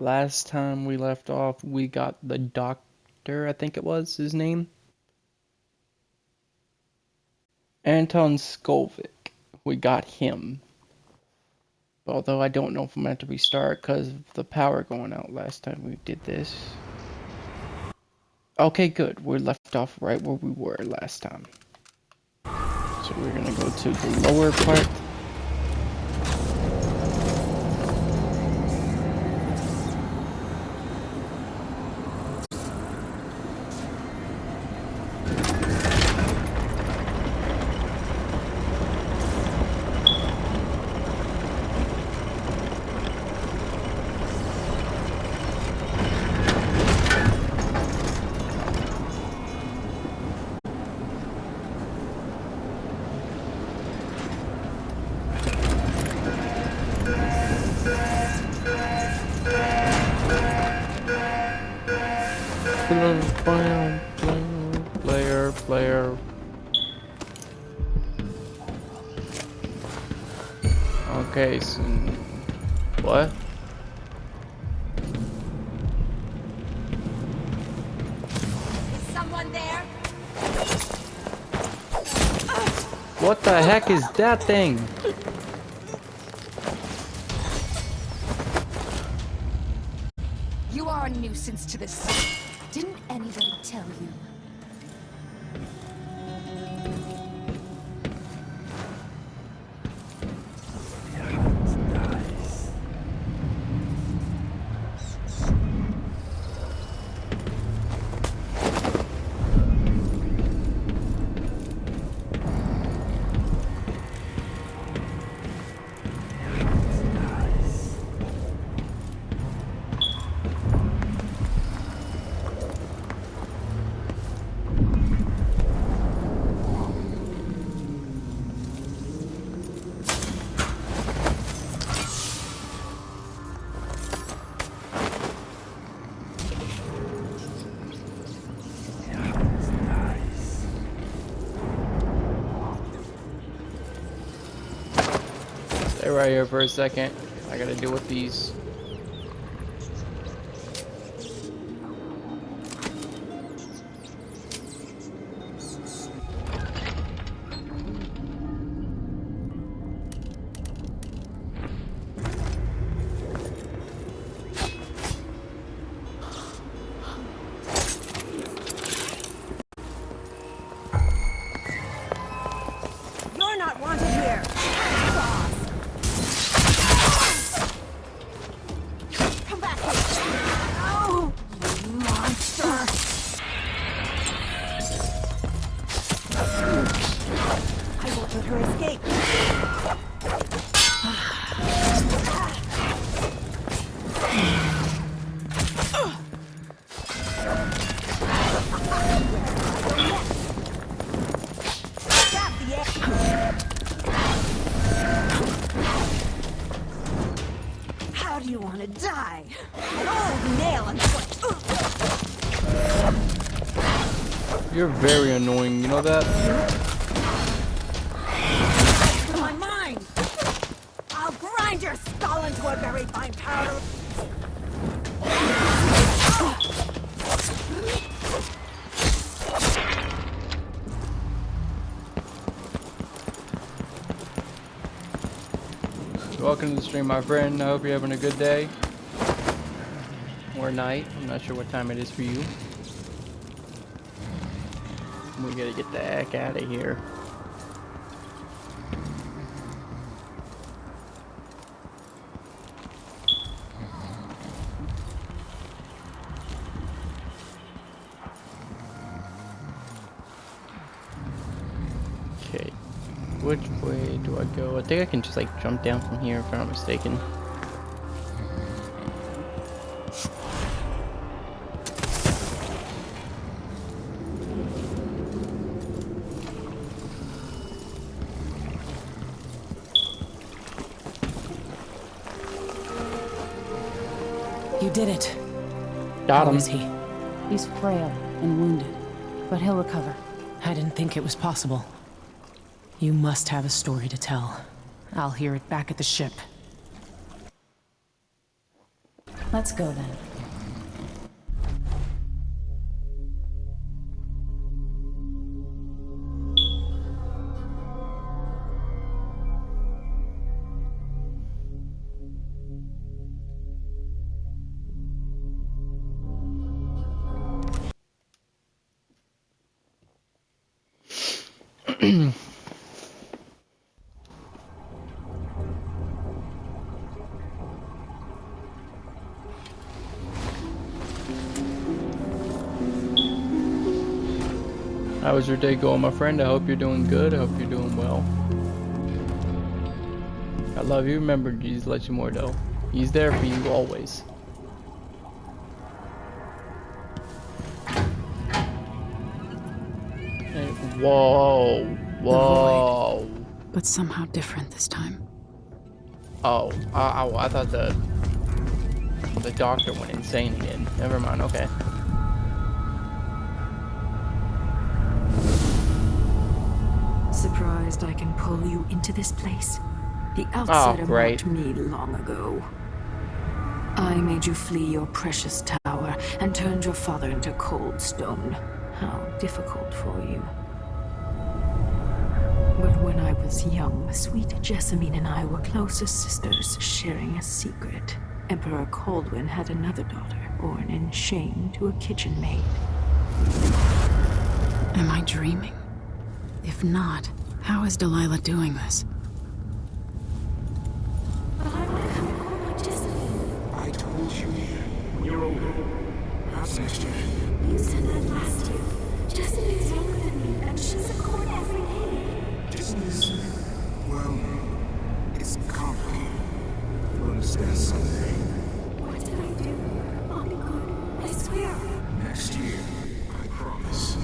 Last time we left off, we got the doctor, I think it was his name. Anton Skolvik. We got him. Although I don't know if I'm going to restart because of the power going out last time we did this. Okay, good. We're left off right where we were last time. So we're going to go to the lower part. Player. Okay, so what? Is someone there? What the heck is that thing? You are a nuisance to the city. Didn't anybody tell you? Stay right here for a second. I gotta deal with these. You're not wanted here. Come back here. Oh, you monster! I won't let her escape. How do you want to die? An old nail and foot. You're very annoying, you know that? My mind! I'll grind your skull into a very fine powder. Welcome to the stream, my friend. I hope you're having a good day. Or night. I'm not sure what time it is for you. We gotta get the heck out of here. Okay. Which way do I go? I think I can just like jump down from here if I'm not mistaken. You did it. Got him. How is he? He's frail and wounded, but he'll recover. I didn't think it was possible. You must have a story to tell. I'll hear it back at the ship. Let's go then. How was your day going, my friend? I hope you're doing good. I hope you're doing well. I love you. Remember, Jesus loves you more, though. He's there for you always. Hey, whoa. Whoa. But somehow different this time. Oh, I thought the doctor went insane again. Never mind, okay. Surprised I can pull you into this place? The outsider great. marked me long ago. I made you flee your precious tower and turned your father into cold stone. How difficult for you. But when I was young, sweet Jessamine and I were close as sisters, sharing a secret. Emperor Coldwin had another daughter, born in shame to a kitchen maid. Am I dreaming? If not, how is Delilah doing this? I told you when you're older. Perhaps next year. You said that last year. Jessica's younger than me, and she's a court every day. Business, well, it's complicated. You'll understand someday. What did I do? I'll be good. I swear. Next year, I promise.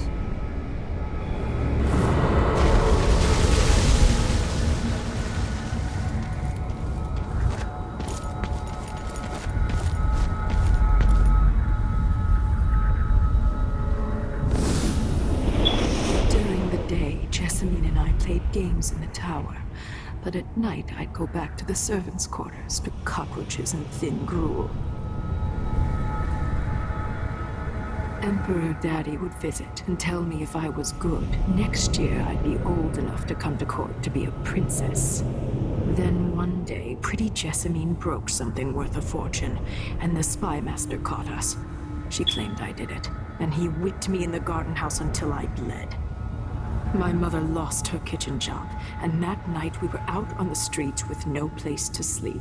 During the day, Jessamine and I played games in the tower. But at night, I'd go back to the servants' quarters to cockroaches and thin gruel. Emperor Daddy would visit and tell me if I was good. Next year, I'd be old enough to come to court to be a princess. Then one day, pretty Jessamine broke something worth a fortune, and the spy master caught us. She claimed I did it, and he whipped me in the garden house until I bled. My mother lost her kitchen job, and that night we were out on the streets with no place to sleep.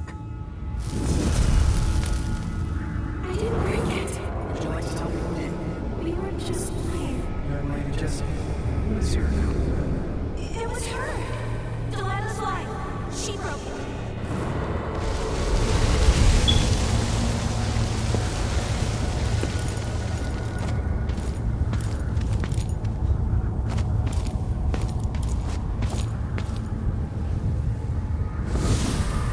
I didn't break it. Would you like to tell me who did? We were just playing. Young lady Jessie. Who is here now? It was her. Delilah's lie. She broke it.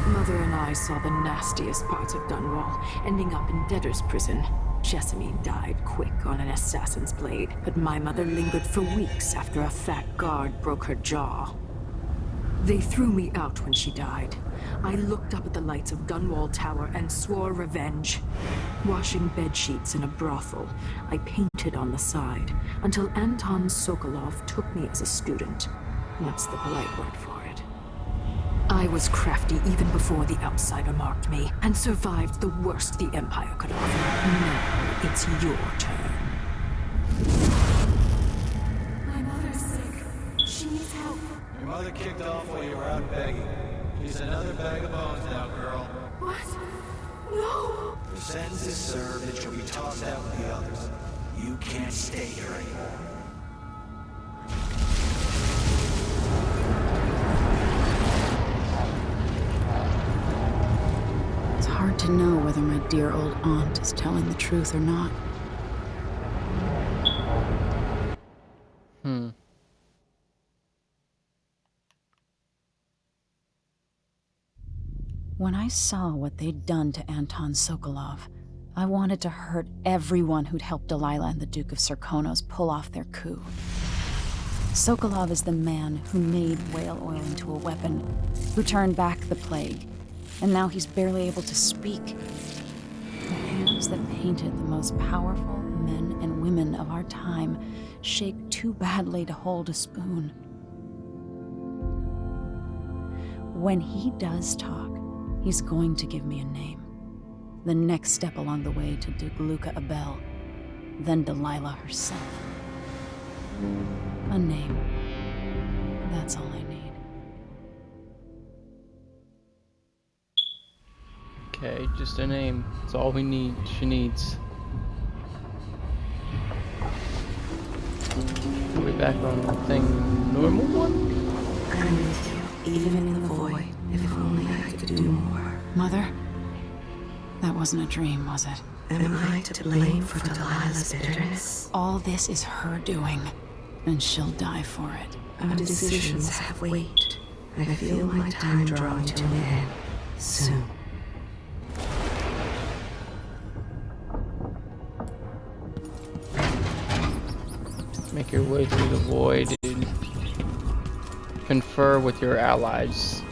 Mother and I saw the nastiest parts of Dunwall, ending up in debtor's prison. Jessamine died quick on an assassin's blade, but my mother lingered for weeks after a fat guard broke her jaw. They threw me out when she died. I looked up at the lights of Dunwall Tower and swore revenge. Washing bedsheets in a brothel, I painted on the side, until Anton Sokolov took me as a student. That's the polite word for it. I was crafty even before the outsider marked me, and survived the worst the Empire could offer. Now it's your turn. My mother's sick. She needs help. Your mother kicked off while you were out begging. She's another bag of bones now, girl. What? No. Your sentence is served and she'll be tossed out with the others. You can't stay here anymore. It's hard to know whether my dear old aunt is telling the truth or not. When I saw what they'd done to Anton Sokolov, I wanted to hurt everyone who'd helped Delilah and the Duke of Serkonos pull off their coup. Sokolov is the man who made whale oil into a weapon, who turned back the plague, and now he's barely able to speak. Words that painted the most powerful men and women of our time shaped too badly to hold a spoon. When he does talk, he's going to give me a name. The next step along the way to Duke Luca Abel, then Delilah herself. A name. That's all I need. Okay, just a name. That's all we need. She needs. Are we back on the thing? Normal one? I'm with you, even in the void. If only I could do more. Mother? That wasn't a dream, was it? Am I to blame for Delilah's bitterness? All this is her doing, and she'll die for it. Our decisions have weight. I feel my time drawing to an end. Soon. Make your way through the void and confer with your allies.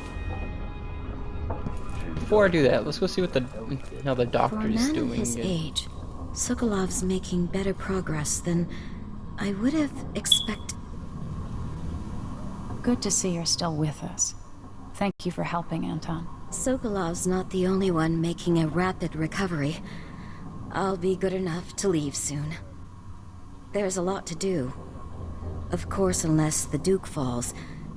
Before I do that, let's go see what how the For a doctor is man of doing. his age, Sokolov's making better progress than I would have expected. Good to see you're still with us. Thank you for helping, Anton. Sokolov's not the only one making a rapid recovery. I'll be good enough to leave soon. There's a lot to do. Of course, unless the Duke falls,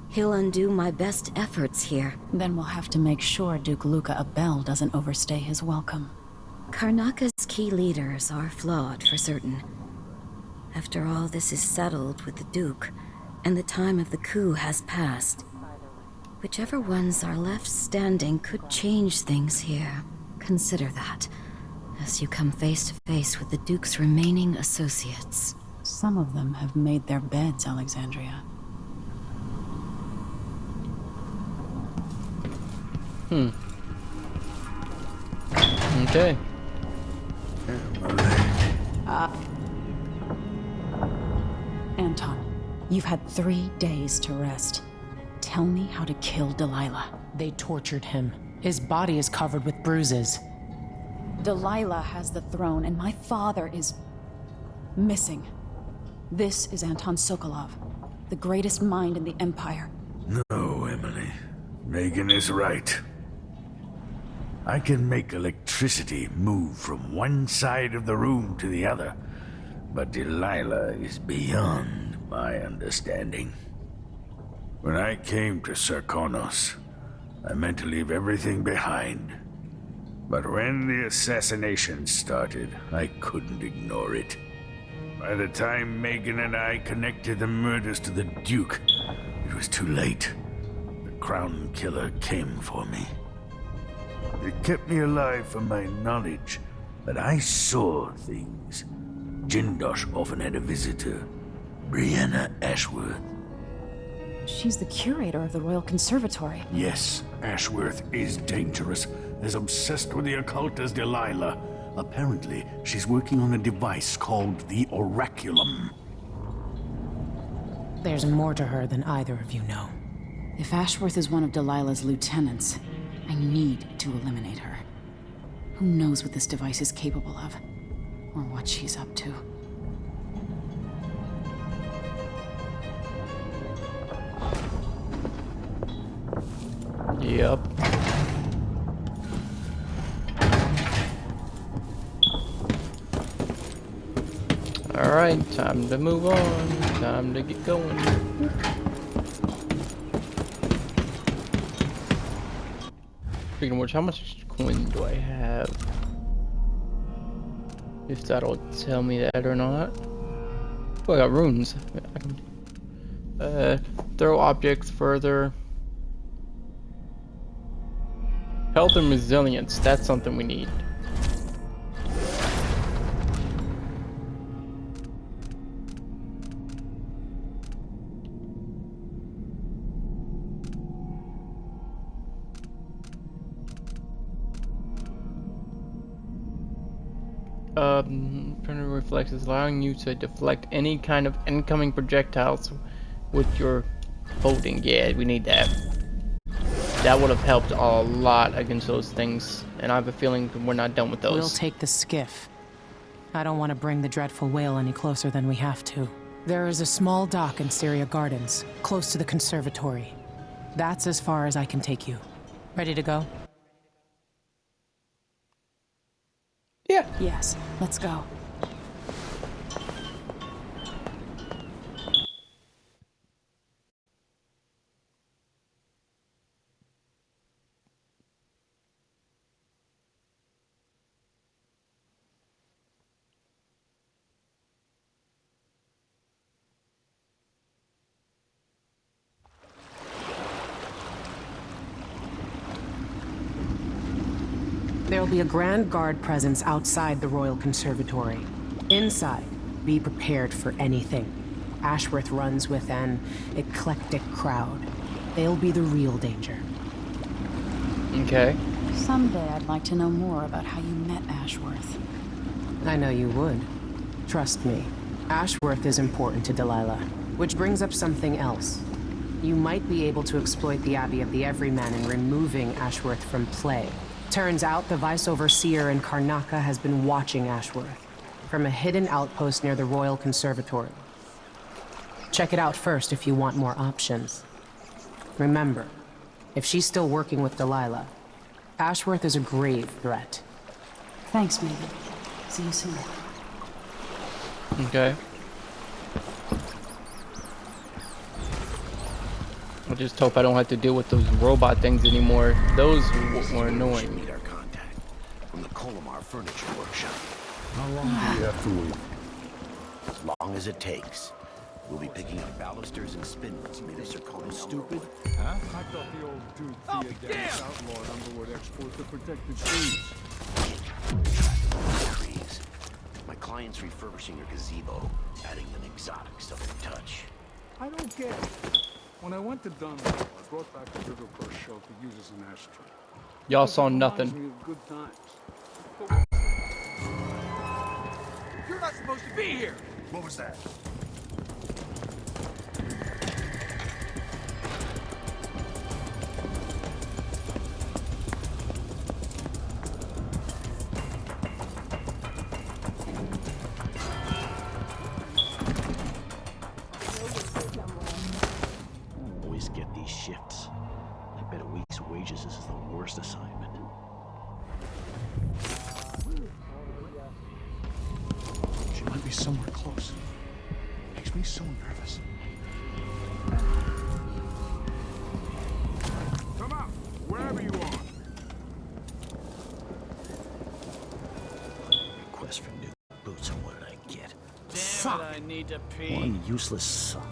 he'll undo my best efforts here. Then we'll have to make sure Duke Luca Abel doesn't overstay his welcome. Karnaka's key leaders are flawed for certain. After all this is settled with the Duke, and the time of the coup has passed, whichever ones are left standing could change things here. Consider that, as you come face to face with the Duke's remaining associates. Some of them have made their beds, Alexandria. Okay. Anton, you've had 3 days to rest. Tell me how to kill Delilah. They tortured him. His body is covered with bruises. Delilah has the throne, and my father is missing. This is Anton Sokolov, the greatest mind in the Empire. No, Emily. Megan is right. I can make electricity move from one side of the room to the other, but Delilah is beyond my understanding. When I came to Sarkonos, I meant to leave everything behind. But when the assassination started, I couldn't ignore it. By the time Megan and I connected the murders to the Duke, it was too late. The Crown Killer came for me. It kept me alive from my knowledge, but I saw things. Jindosh often had a visitor, Brianna Ashworth. She's the curator of the Royal Conservatory. Yes, Ashworth is dangerous, as obsessed with the occult as Delilah. Apparently, she's working on a device called the Oraculum. There's more to her than either of you know. If Ashworth is one of Delilah's lieutenants, I need to eliminate her. Who knows what this device is capable of, or what she's up to. Yep. Alright, time to move on. Time to get going. Speaking of which, how much coin do I have? If that'll tell me that or not. Oh, I got runes. I can throw objects further. Health and resilience, that's something we need. Turner reflects is allowing you to deflect any kind of incoming projectiles with your holding. Yeah, we need that. That would have helped a lot against those things, and I have a feeling we're not done with those. We'll take the skiff. I don't want to bring the dreadful whale any closer than we have to. There is a small dock in Syria Gardens, close to the conservatory. That's as far as I can take you. Ready to go? Yeah. Yes, let's go. There will be a grand guard presence outside the Royal Conservatory. Inside, be prepared for anything. Ashworth runs with an eclectic crowd. They'll be the real danger. Okay. Someday I'd like to know more about how you met Ashworth. I know you would. Trust me. Ashworth is important to Delilah. Which brings up something else. You might be able to exploit the Abbey of the Everyman in removing Ashworth from play. Turns out the Vice Overseer in Karnaca has been watching Ashworth from a hidden outpost near the Royal Conservatory. Check it out first if you want more options. Remember, if she's still working with Delilah, Ashworth is a grave threat. Thanks, Megan. See you soon. Okay. I just hope I don't have to deal with those robot things anymore. Those were annoying. Meet our contact from the Colomar Furniture Workshop. How long do we have to wait? As long as it takes. We'll be picking up balusters and spindles made of zirconia. Stupid. Huh? I thought the old dude Theodatus outlawed Underwood exports to protect the trees. Trees. My client's refurbishing her gazebo, adding an exotic southern touch. I don't get it. When I went to Dunwall, I brought back a riverbush shell to use as an ashtray. Y'all saw It reminds nothing. me of good times. You're not supposed to be here! What was that? Always get these shifts. I bet a week's wages this is the worst assignment. She might be somewhere close. Makes me so nervous. Come out, wherever you are. Request for new boots, and what did I get? Damn it, I need to pee. One useless sock.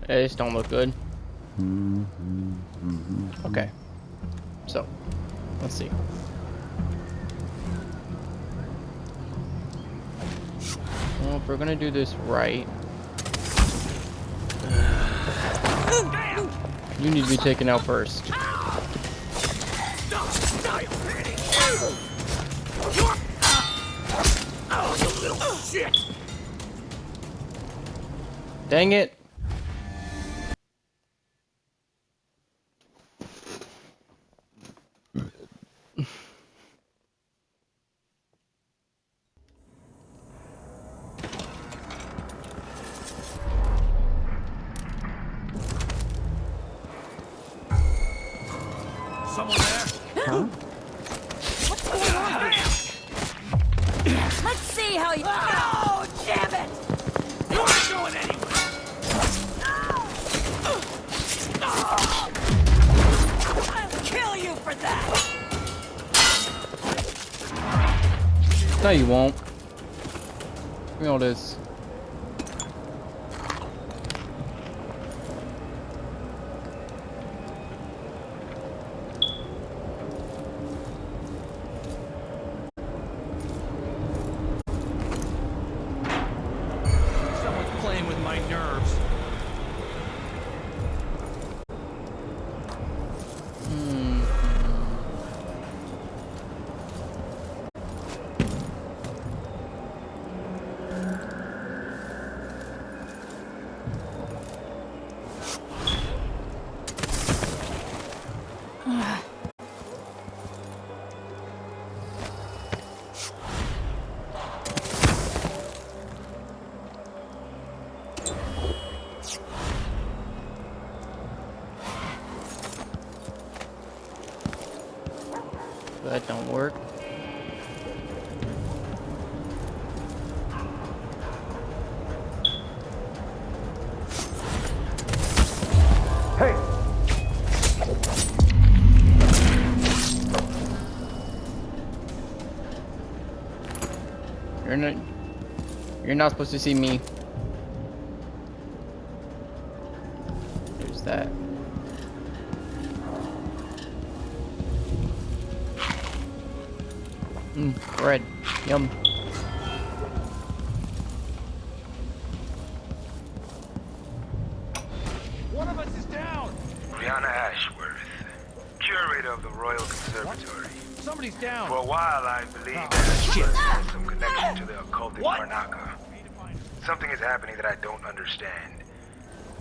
This don't look good. Okay. So, let's see. Well, if we're gonna do this right, you need to be taken out first. Dang it. Someone there? Huh? Let's see how you... Oh, damn it! You aren't going anywhere! I'll kill you for that! No, you won't. Give me all this. That don't work. Hey! You're not supposed to see me. There's that. Bread. Yum. One of us is down! Brianna Ashworth, curator of the Royal Conservatory. What? Somebody's down! For a while, I believed Ashworth had some connection to the occult in Karnaca. Something is happening that I don't understand.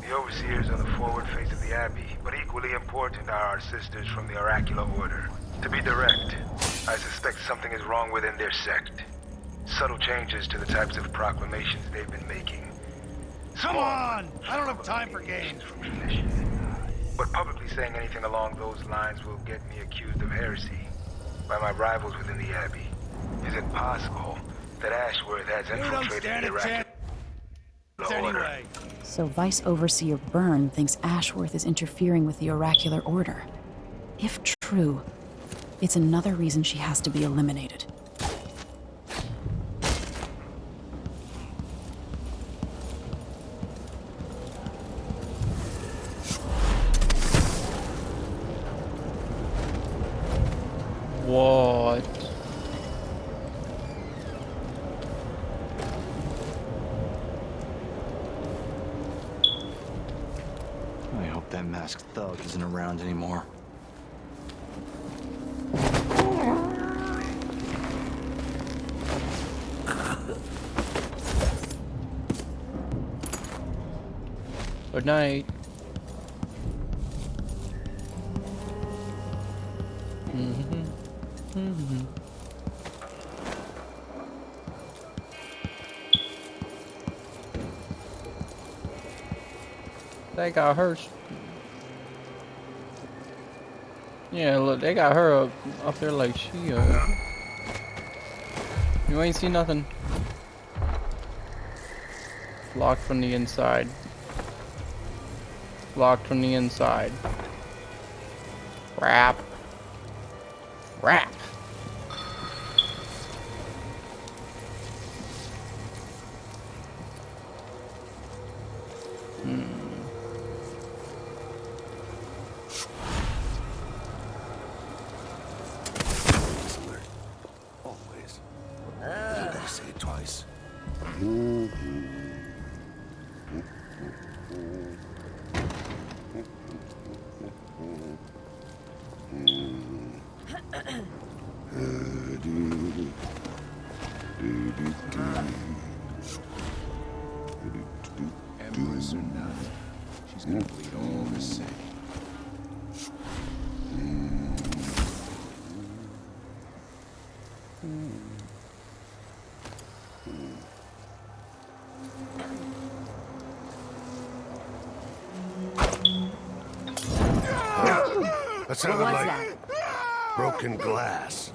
The overseers are the forward face of the Abbey, but equally important are our sisters from the Oracular Order. To be direct, I suspect something is wrong within their sect. Subtle changes to the types of proclamations they've been making. Come on! I don't have time for games. From tradition. But publicly saying anything along those lines will get me accused of heresy by my rivals within the Abbey. Is it possible that Ashworth has infiltrated the Oracular Order? Anyway. So Vice Overseer Byrne thinks Ashworth is interfering with the Oracular Order. If true, it's another reason she has to be eliminated. What? I hope that masked thug isn't around anymore. Good night. They got her. Yeah, look, they got her up there like she. You ain't see nothing. Locked from the inside. Locked from the inside. Crap. Crap. Always. You gotta say it twice. Empress or not, she's gonna bleed all the same. That sounded like broken glass.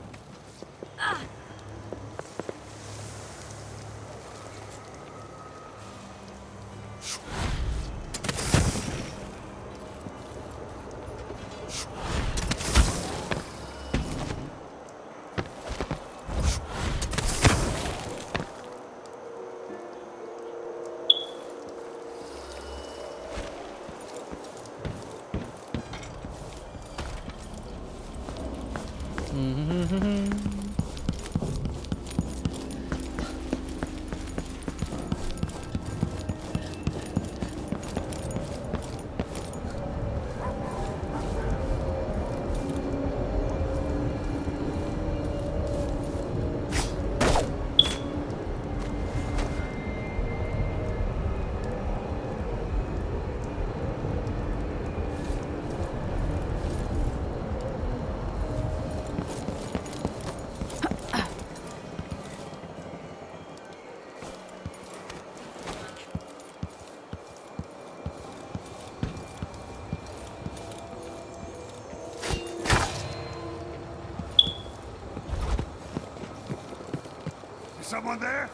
someone there?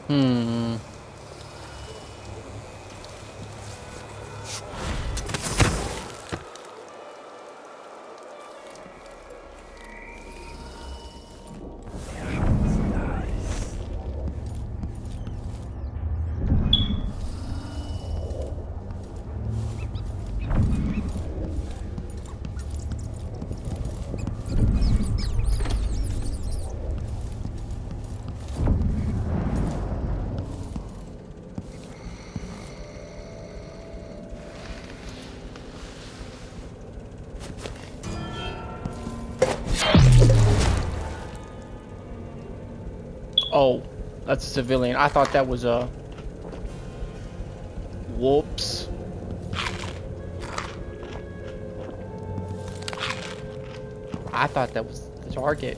Hmm. Oh, that's a civilian. I thought that was a... Whoops. I thought that was the target.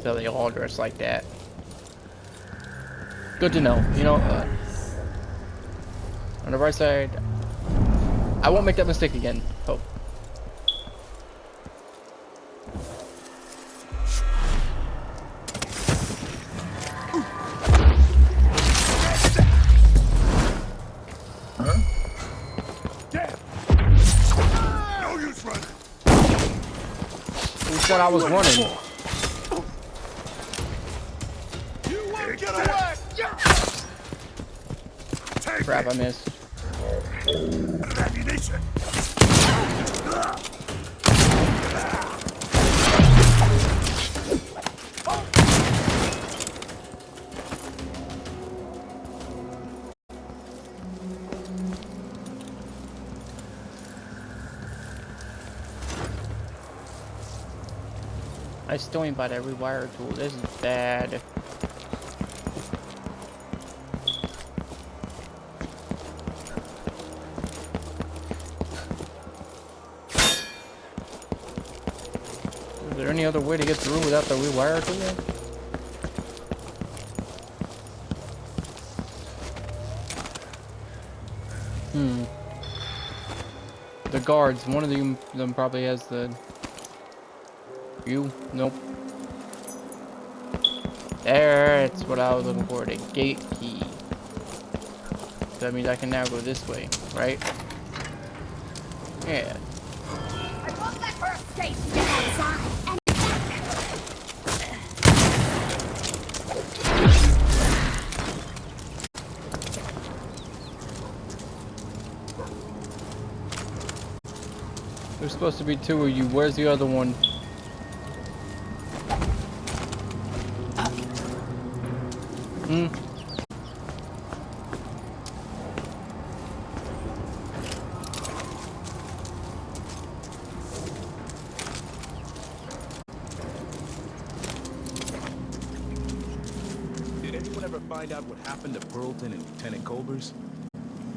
So they all dress like that. Good to know. You know, on the right side, I won't make that mistake again. Hope. Who said I was running? You won't get away! Crap, I missed. Ammunition. I still ain't by that rewire tool. This is bad. Is there any other way to get through without the rewire tool? The guards, one of them probably has the... You? Nope. That's what I was looking for, the gate key. So that means I can now go this way, right? Yeah. I want that first state to get outside and There's supposed to be two of you. Where's the other one? Did anyone ever find out what happened to Pearlton and Lieutenant Colbers?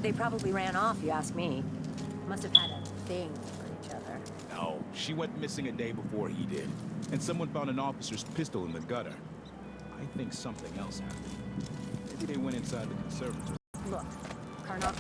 They probably ran off, you ask me. Must have had a thing for each other. No, she went missing a day before he did. And someone found an officer's pistol in the gutter. I think something else happened. Maybe they went inside the conservatory. Look, Carnot.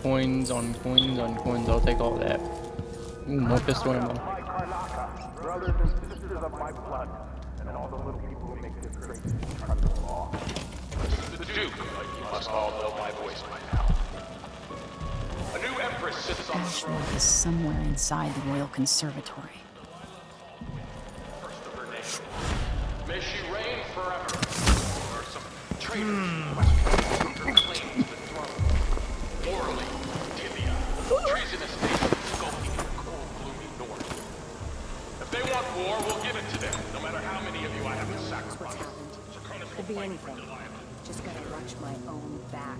Coins on coins on coins. I'll take all that. Ooh, more pistol ammo. Brothers and sisters of my blood, and all the little people who make this great incredible law. The Duke, you must all know my voice by now. A new empress sits on the throne. Ashworth is somewhere inside the Royal Conservatory. First of her name. May she reign forever. There are some traitors who claim the throne. Morally, Tibia. Treasonous nations skulking in the cold, gloomy north. If they want war, we'll give it to them, no matter how many of you I have to Could be anything. Just gotta watch my own back.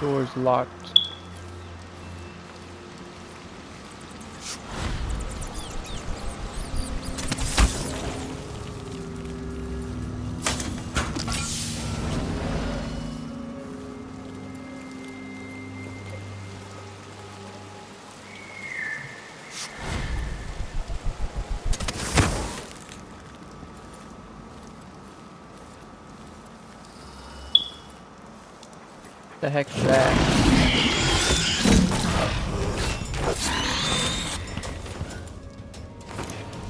Door's locked. The heck's that?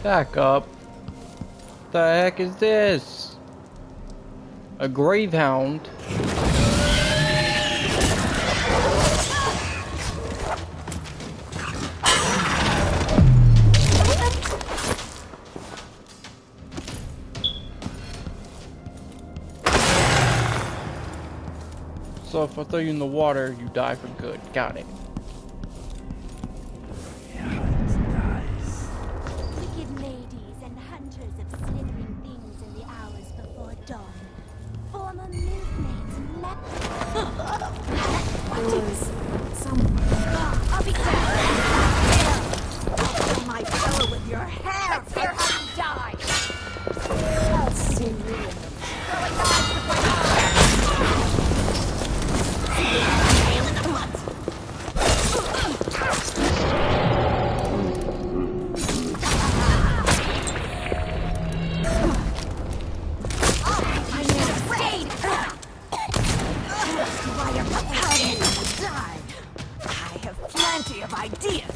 Back up. The heck is this? A gravehound? So if I throw you in the water, you die for good. Got it. Wicked ladies and hunters of slithering things in the hours before dawn. Former milkmaids met. There was someone. I'll be quick. Fill my belly with your hair. Let's hear how you die. I'll see you in the plenty of ideas.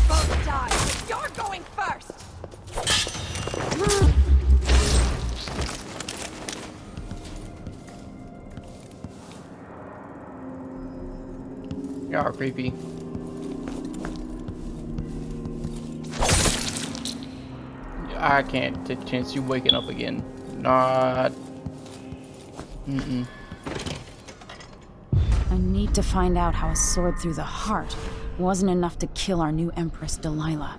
Both die. You're going first. Y'all are creepy. I can't take a chance you waking up again. Not. I need to find out how a sword through the heart wasn't enough to kill our new Empress, Delilah.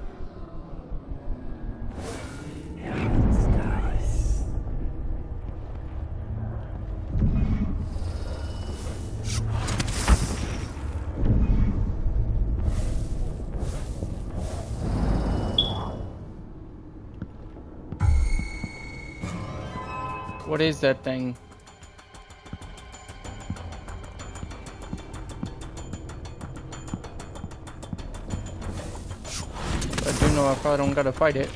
What is that thing? I do know I probably don't gotta fight it.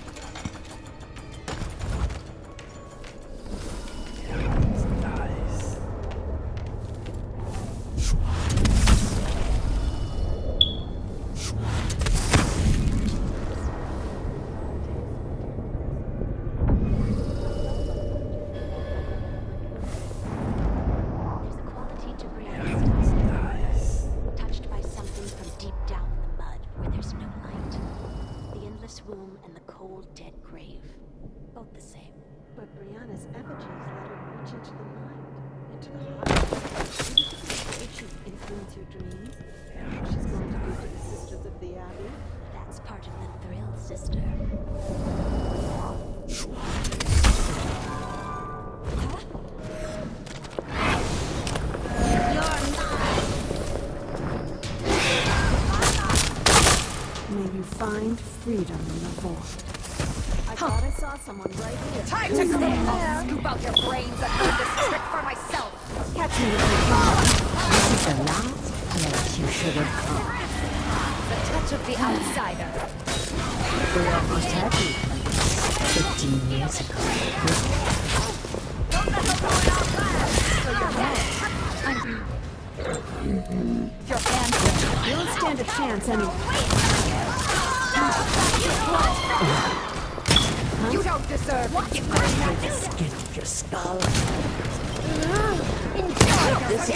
Find freedom in the void. I thought I saw someone right here. Time to go! I'll scoop out your brains and do this trick for myself! Catch me if you can. This is the last place you should have come. The touch of the outsider. We were almost happy 15 years ago. Your hands You don't stand a chance anyway. You don't deserve what you the skin of your skull. This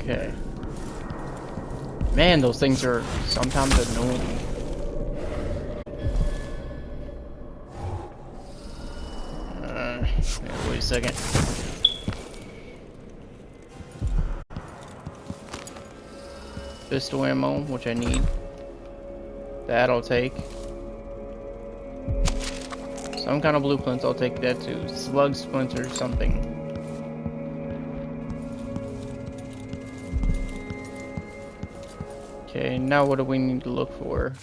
Okay. Man, those things are sometimes annoying. Wait a second. Pistol ammo, which I need. That I'll take. Some kind of blueprints, I'll take that too. Slug splinter, something. Okay, now what do we need to look for?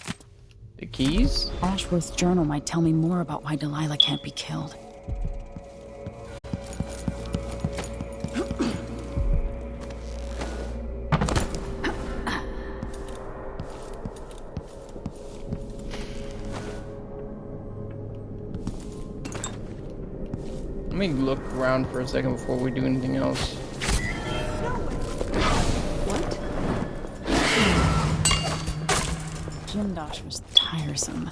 The keys? Ashworth's journal might tell me more about why Delilah can't be killed. Let me look around for a second before we do anything else. Jimdosh was tiresome.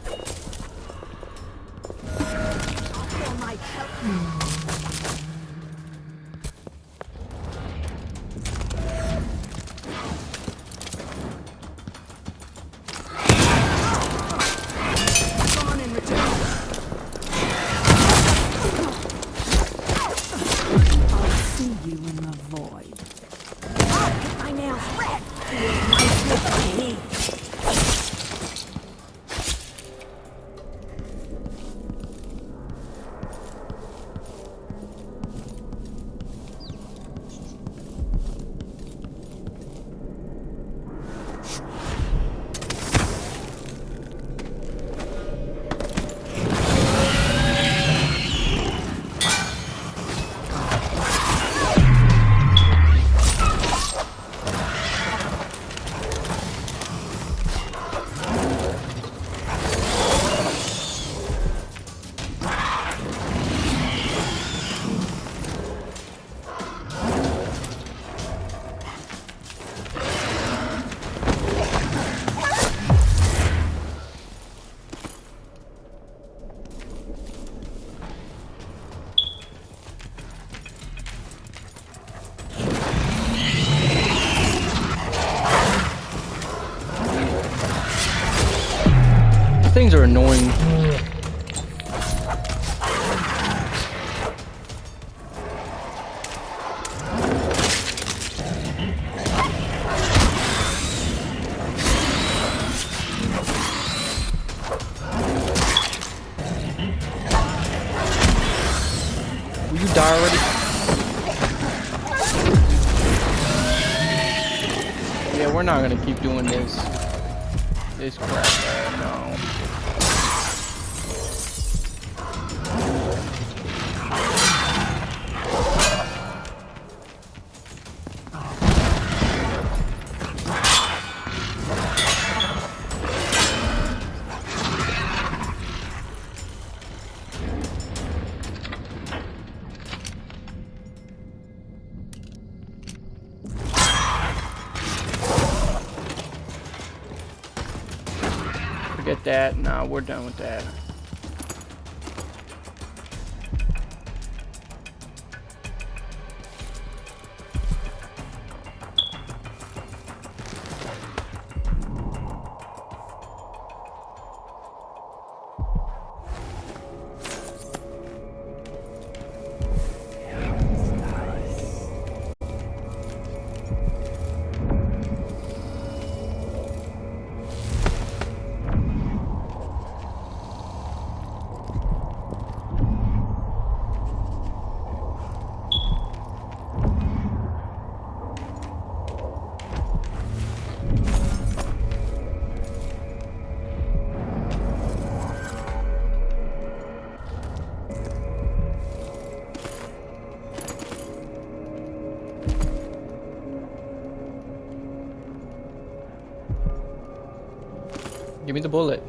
Things are annoying. Will you die already? Yeah, we're not gonna keep doing this crap. No. Forget that. Nah, we're done with that. Give me the bullet.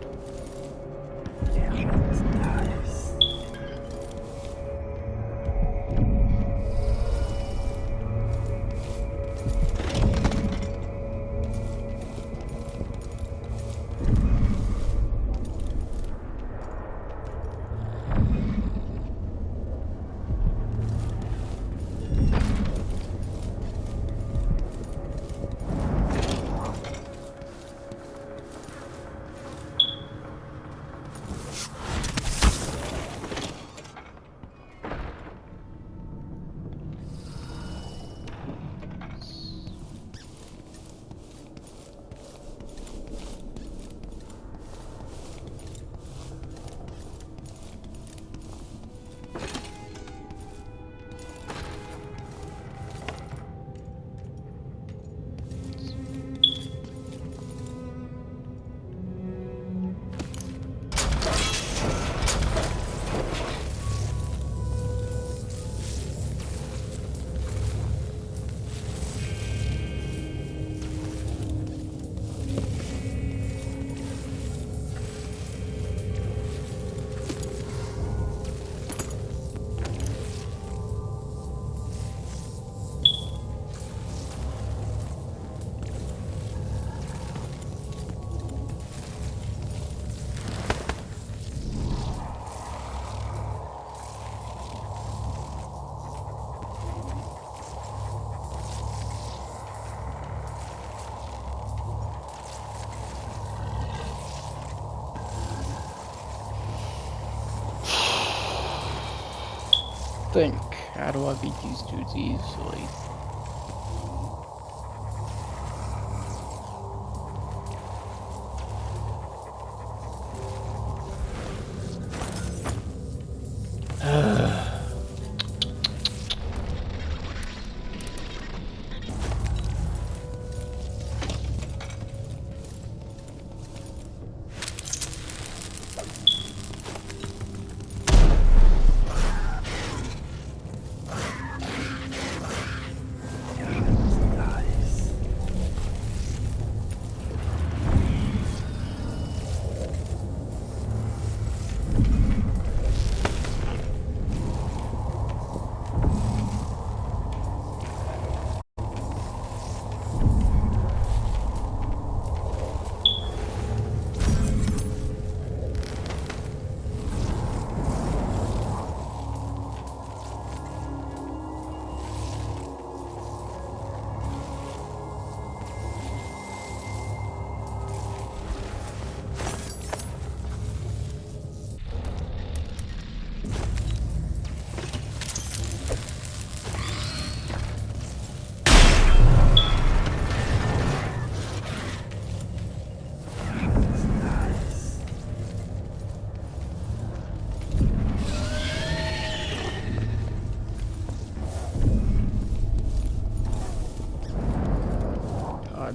think. How do I beat these dudes easily?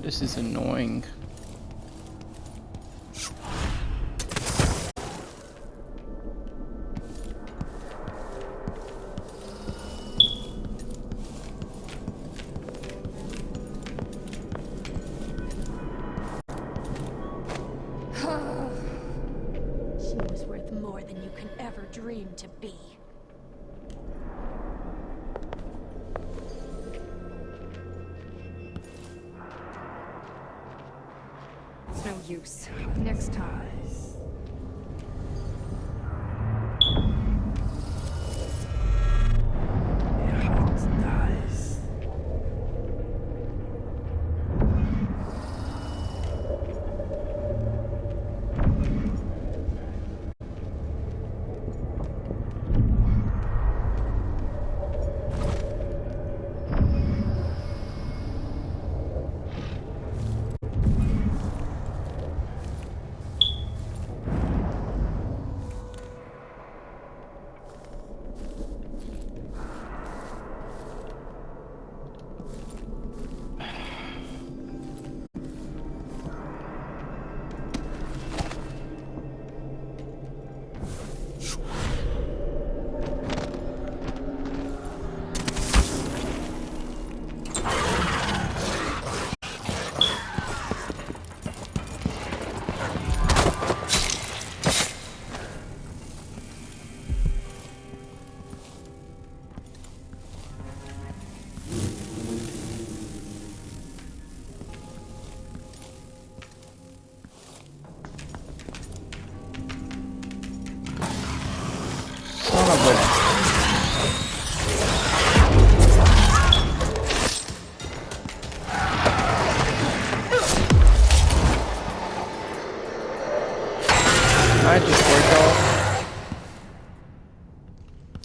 This is annoying. She was worth more than you can ever dream to be. It's no use. Next time.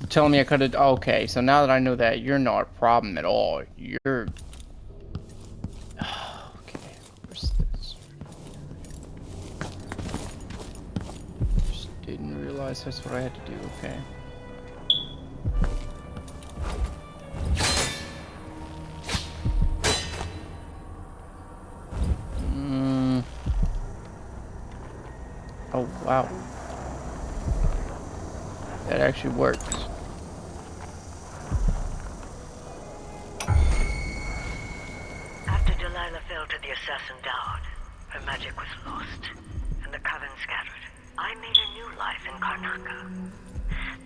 Telling me I could have. Okay, so now that I know that, you're not a problem at all. You're. Okay, where's this? Just didn't realize that's what I had to do. Okay. Oh wow. That actually works. After Delilah fell to the assassin Dowd, her magic was lost, and the coven scattered. I made a new life in Karnaca.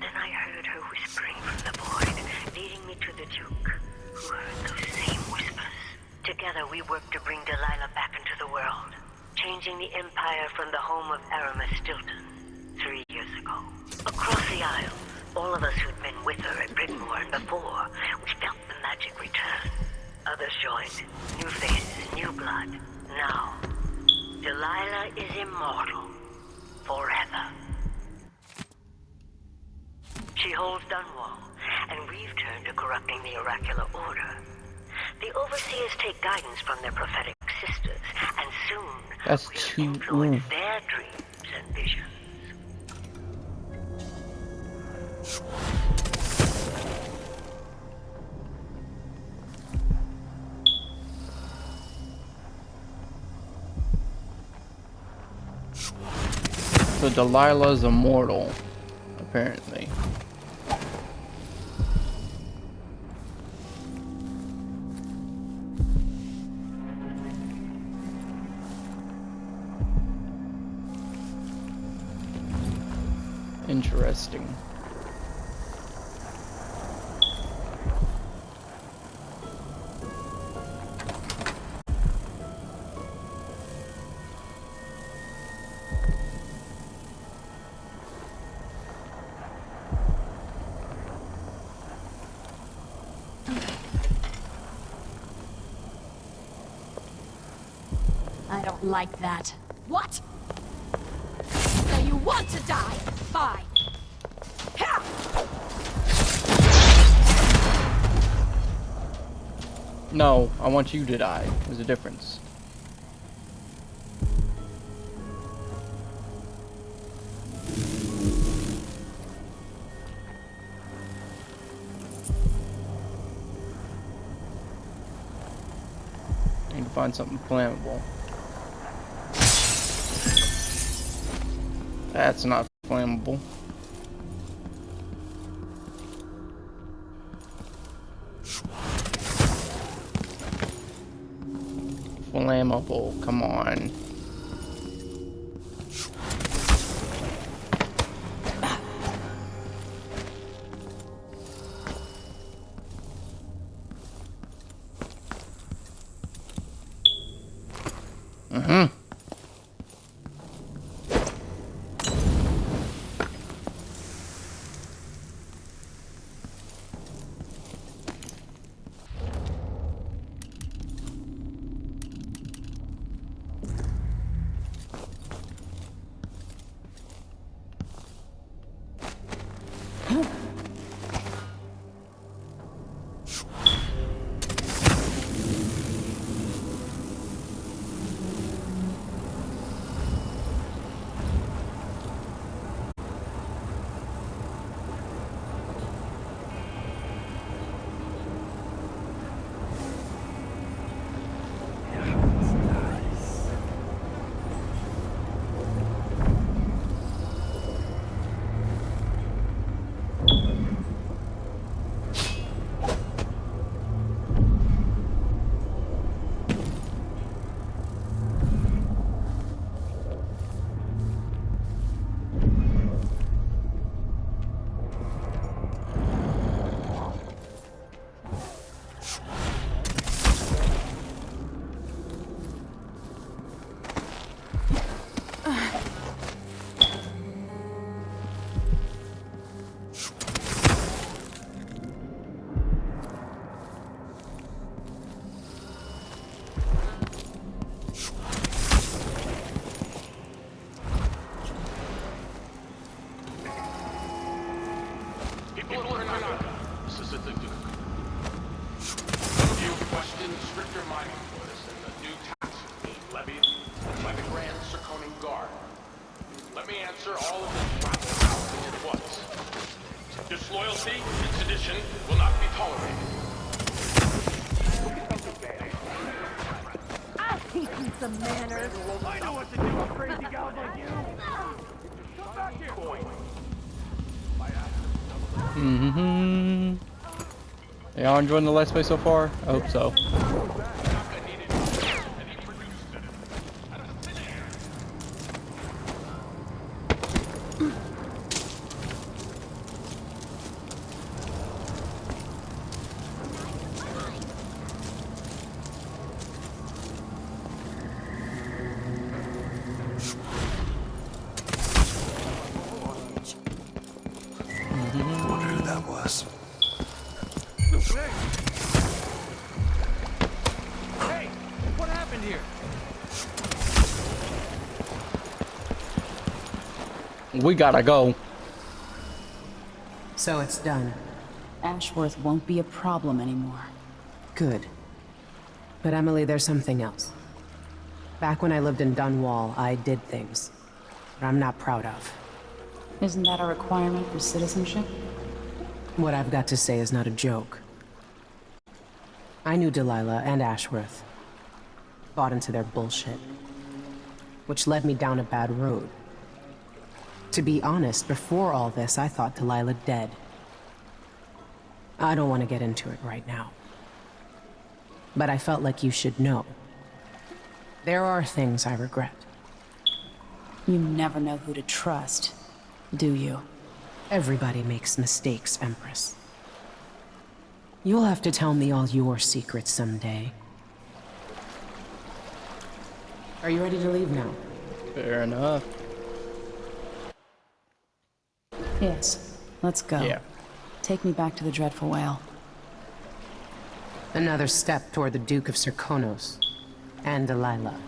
Then I heard her whispering from the void, leading me to the Duke, who heard those same whispers. Together we worked to bring Delilah back into the world, changing the Empire from the home of Aramis Stilton 3 years ago. Across the Isles, all of us who'd been with her at Brigmore and before, we felt the magic return. Others joined. New faces, new blood. Now, Delilah is immortal. Forever. She holds Dunwall, and to corrupting the oracular order. The overseers take guidance from their prophetic sisters, and soon That's we'll too. influence their dreams and visions. So Delilah's immortal, apparently. Interesting. I don't like that. What? So you want to die? Fine. Ha! No, I want you to die. There's a difference. I need to find something flammable. That's not flammable. Flammable, come on. Mm-hmm. People are not. This is the Duke. Some of you questioned stricter mining quotas and the new tax being levied by the Grand Circonian Guard. Let me answer all of this rabble-rousing at once. Disloyalty and sedition will not be tolerated. I'll teach you some manners. I know what to do, a crazy gal like you. Come back here, boy. Mm-hmm. Y'all enjoying the Let's Play so far? I hope so. Wonder who that was. Hey, what happened here? We gotta go. So it's done. Ashworth won't be a problem anymore. Good. But Emily, there's something else. Back when I lived in Dunwall, I did things that I'm not proud of. Isn't that a requirement for citizenship? What I've got to say is not a joke. I knew Delilah and Ashworth. Bought into their bullshit. Which led me down a bad road. To be honest, before all this, I thought Delilah dead. I don't want to get into it right now. But I felt like you should know. There are things I regret. You never know who to trust, do you? Everybody makes mistakes, Empress. You'll have to tell me all your secrets someday. Are you ready to leave now? Fair enough. Yes, let's go. Yeah. Take me back to the Dreadful Whale. Another step toward the Duke of Serkonos and Delilah.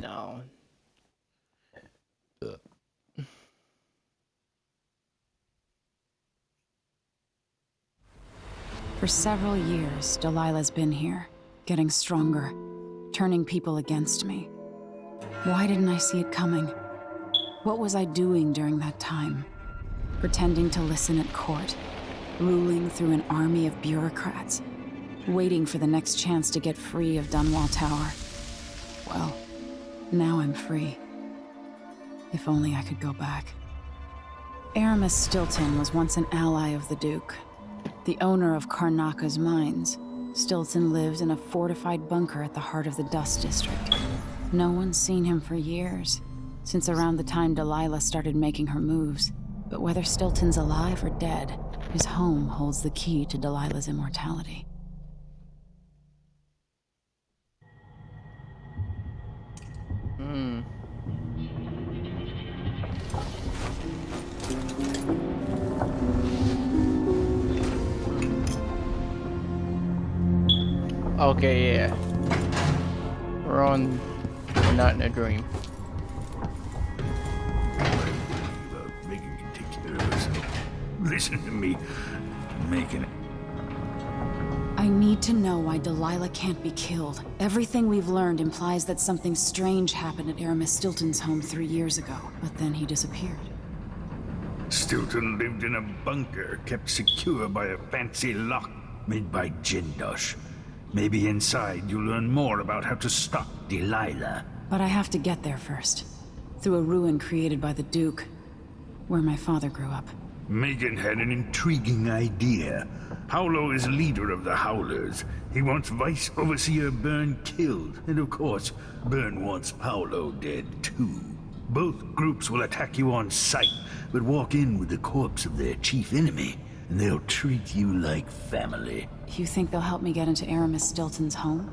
No. For several years, Delilah's been here, getting stronger, turning people against me. Why didn't I see it coming? What was I doing during that time? Pretending to listen at court, ruling through an army of bureaucrats, waiting for the next chance to get free of Dunwall Tower. Well, now I'm free. If only I could go back. Aramis Stilton was once an ally of the Duke. The owner of Karnaka's mines, Stilton lived in a fortified bunker at the heart of the Dust District. No one's seen him for years, since around the time Delilah started making her moves. But whether Stilton's alive or dead, his home holds the key to Delilah's immortality. Okay, yeah. We're not in a dream. Megan can take care of herself. Listen to me. Megan. I need to know why Delilah can't be killed. Everything we've learned implies that something strange happened at Aramis Stilton's home 3 years ago, but then he disappeared. Stilton lived in a bunker kept secure by a fancy lock made by Jindosh. Maybe inside you'll learn more about how to stop Delilah. But I have to get there first. Through a ruin created by the Duke, where my father grew up. Megan had an intriguing idea. Paolo is leader of the Howlers. He wants Vice Overseer Byrne killed. And of course, Byrne wants Paolo dead too. Both groups will attack you on sight, but walk in with the corpse of their chief enemy, and they'll treat you like family. You think they'll help me get into Aramis Stilton's home?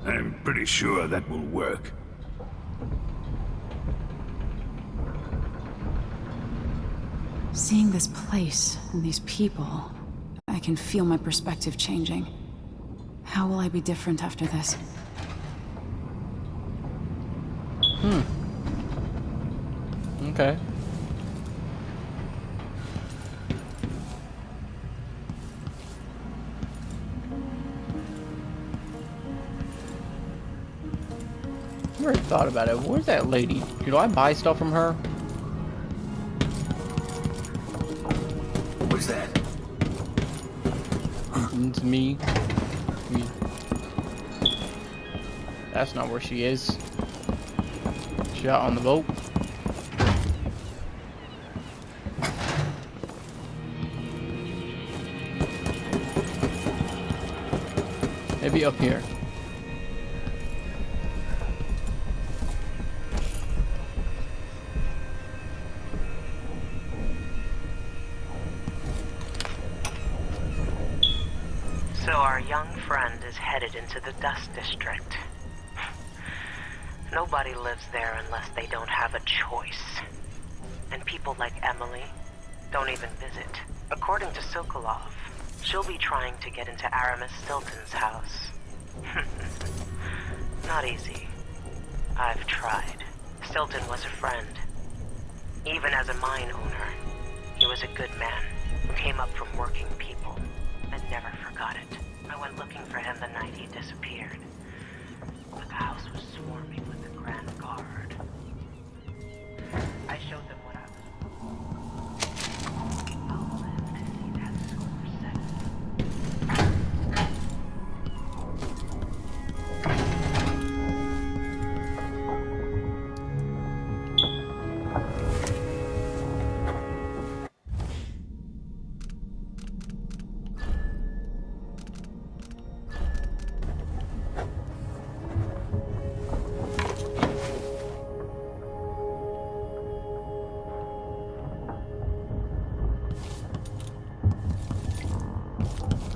I'm pretty sure that will work. Seeing this place and these people, I can feel my perspective changing. How will I be different after this? Okay. I never thought about it. Where's that lady? Do I buy stuff from her? What's that? It's me. That's not where she is. She out on the boat. Maybe up here. So our young friend is headed into the Dust District. Nobody lives there unless they don't have a choice. And people like Emily don't even visit. According to Sokolov, she'll be trying to get into Aramis Stilton's house. Not easy. I've tried. Stilton was a friend. Even as a mine owner, he was a good man who came up from working people and never forgot it. I went looking for him the night he disappeared. But the house was swarming with the Grand Guard. I showed them what I was. I'll live to see that score set.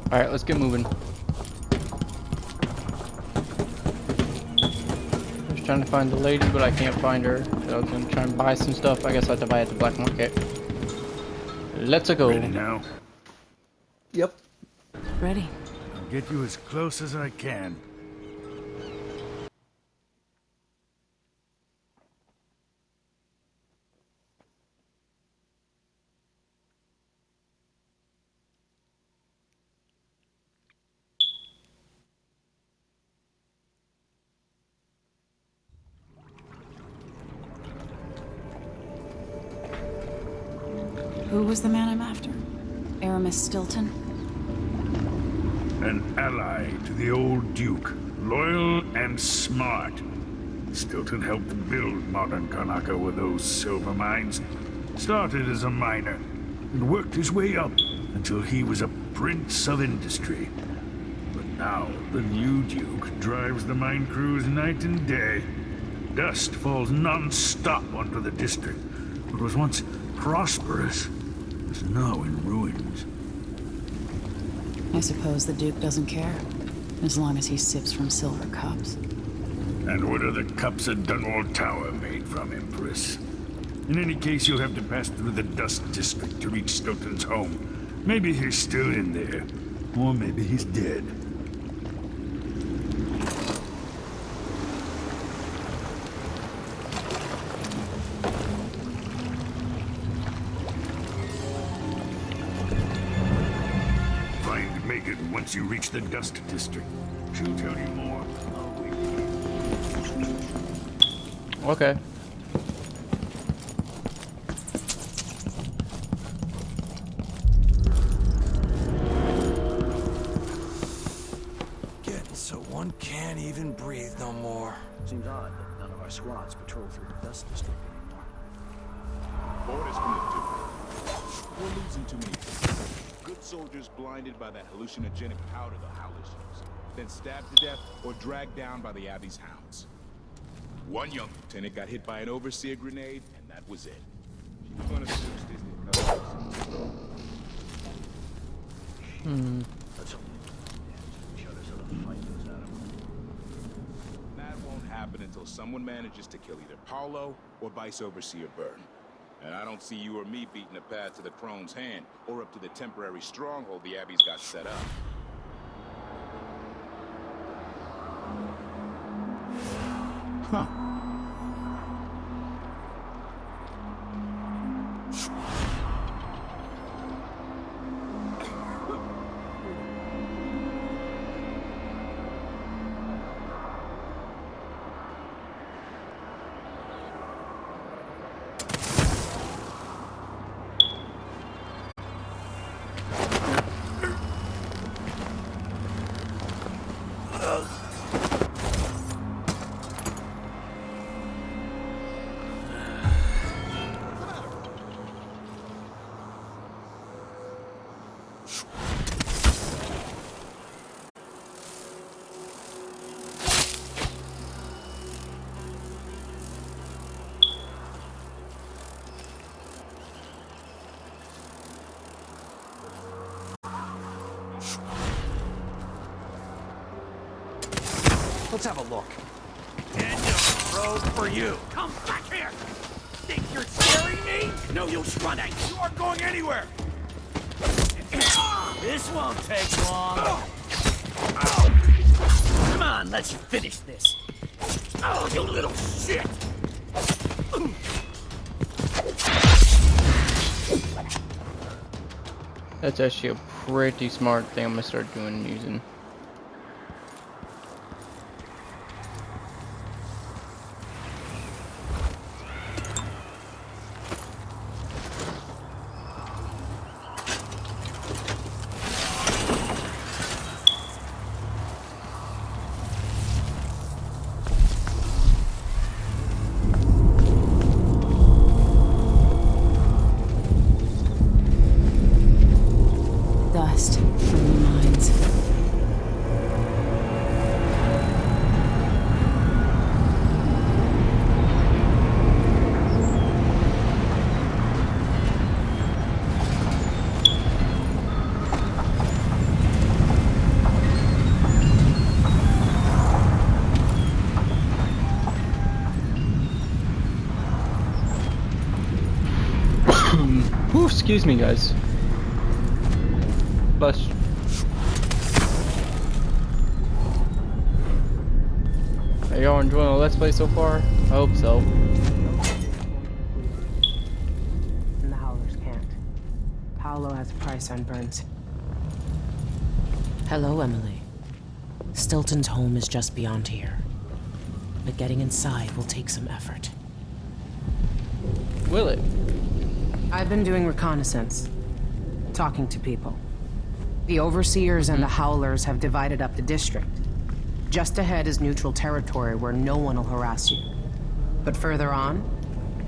Alright, let's get moving. Just trying to find the lady, but I can't find her. So I was gonna try and buy some stuff. I guess I have to buy at the black market. Let's go. Ready now? Yep. Ready. I'll get you as close as I can. Who was the man I'm after? Aramis Stilton? An ally to the old Duke, loyal and smart. Stilton helped build modern Karnaca with those silver mines. Started as a miner and worked his way up until he was a prince of industry. But now the new Duke drives the mine crews night and day. Dust falls non-stop onto the district. What was once prosperous is now in ruins. I suppose the Duke doesn't care, as long as he sips from silver cups. And what are the cups at Dunwall Tower made from, Empress? In any case, you'll have to pass through the Dust District to reach Stilton's home. Maybe he's still in there, or maybe he's dead. Once you reach the Dust District, she'll tell you more. I'll wait. Okay. Getting so one can't even breathe no more. Seems odd that none of our squads patrol through the Dust District anymore. Orders from the Duke. We're losing too many people. Good soldiers blinded by that hallucinogenic powder the Howlers use, then stabbed to death or dragged down by the Abbey's hounds. One young lieutenant got hit by an overseer grenade, and that was it. She's gonna sue Disney. Let's hope each other so the fight goes out of them. That won't happen until someone manages to kill either Paolo or Vice Overseer Byrne. And I don't see you or me beating a path to the Crone's hand, or up to the temporary stronghold the Abbey's got set up. Huh. Let's have a look. And road for you. Come back here! Think you're scaring me? No use running. You aren't going anywhere. This won't take long. Come on, let's finish this. Oh, you little shit! That's actually a pretty smart thing I'm gonna start doing and using. Dust from the mines. Ooh, excuse me, guys. Bust. Are y'all enjoying the Let's Play so far? I hope so. And the Howlers can't. Paolo has a price on Burns. Hello, Emily. Stilton's home is just beyond here. But getting inside will take some effort. Will it? I've been doing reconnaissance. Talking to people. The Overseers and the Howlers have divided up the district. Just ahead is neutral territory where no one will harass you. But further on,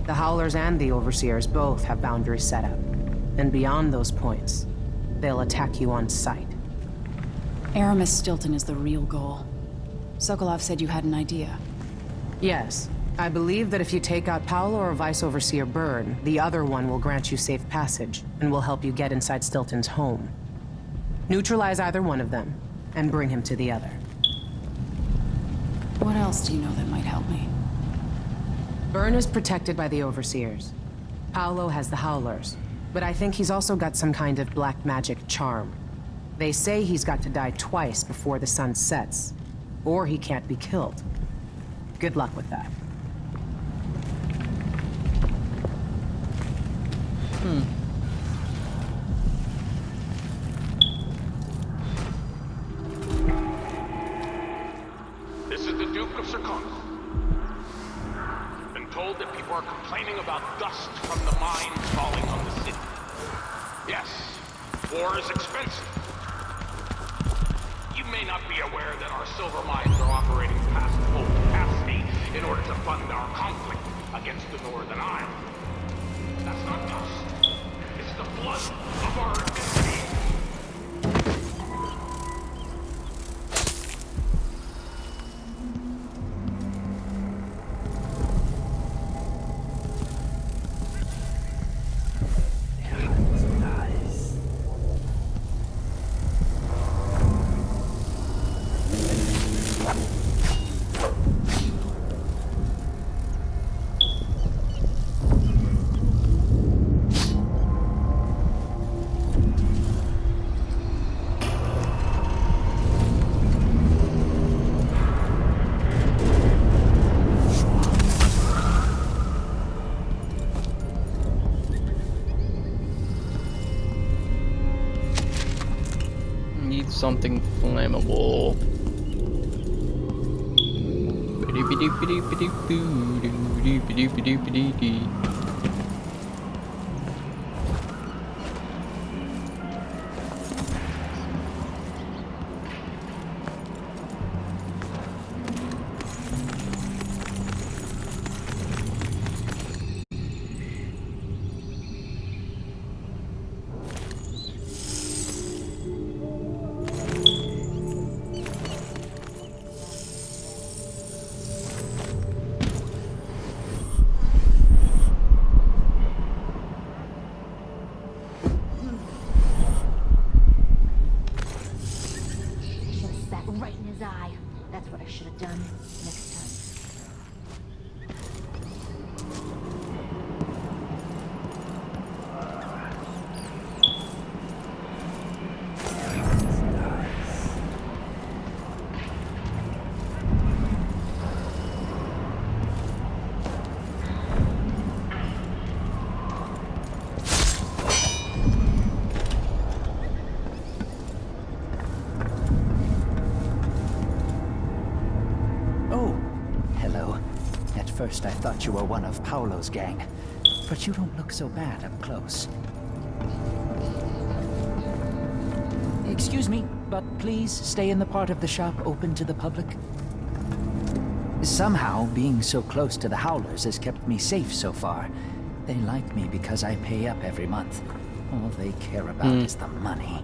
the Howlers and the Overseers both have boundaries set up. And beyond those points, they'll attack you on sight. Aramis Stilton is the real goal. Sokolov said you had an idea. Yes. I believe that if you take out Paolo or Vice Overseer Byrne, the other one will grant you safe passage and will help you get inside Stilton's home. Neutralize either one of them and bring him to the other. What else do you know that might help me? Byrne is protected by the Overseers. Paolo has the Howlers, but I think he's also got some kind of black magic charm. They say he's got to die twice before the sun sets, or he can't be killed. Good luck with that. This is the Duke of Serkonos. Been told that people are complaining about dust from the mines falling on the city. Yes, war is expensive. You may not be aware that our silver mines are operating past full capacity in order to fund our conflict against the Northern Isle. That's not dust. It's the blood of our enemy. Need something flammable. first, I thought you were one of Paolo's gang. But you don't look so bad up close. Excuse me, but please stay in the part of the shop open to the public. Somehow, being so close to the Howlers has kept me safe so far. They like me because I pay up every month. All they care about is the money.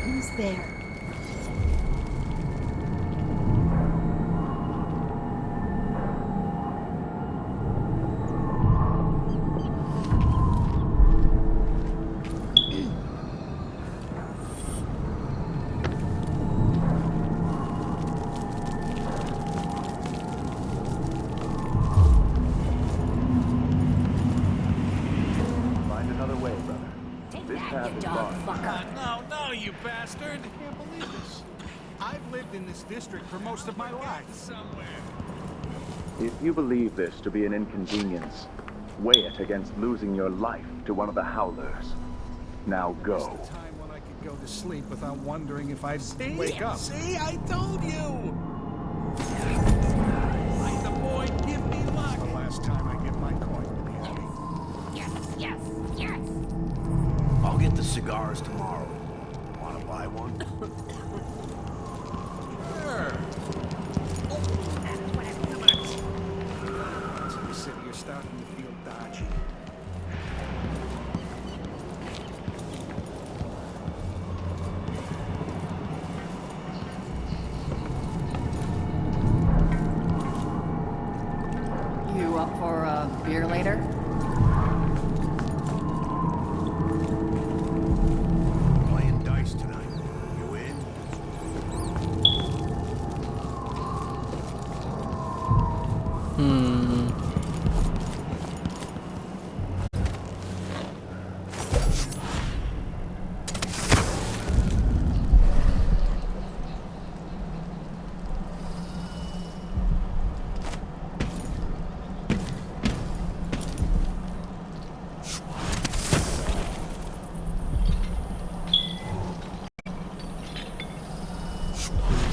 Who's there? Find another way, brother. This path is barred. No, you bastard! I can't believe this. I've lived in this district for most of my life. If you believe this to be an inconvenience, weigh it against losing your life to one of the Howlers. Now go. It's the time when I could go to sleep without wondering if I'd wake up. See, I told you! Like the boy, give me luck! The last time I give my coin to the Abbey. Yes! I'll get the cigars tomorrow. Wanna buy one? Sure. So you said you're starting to feel dodgy. You up for a beer later? Playing dice tonight. You in?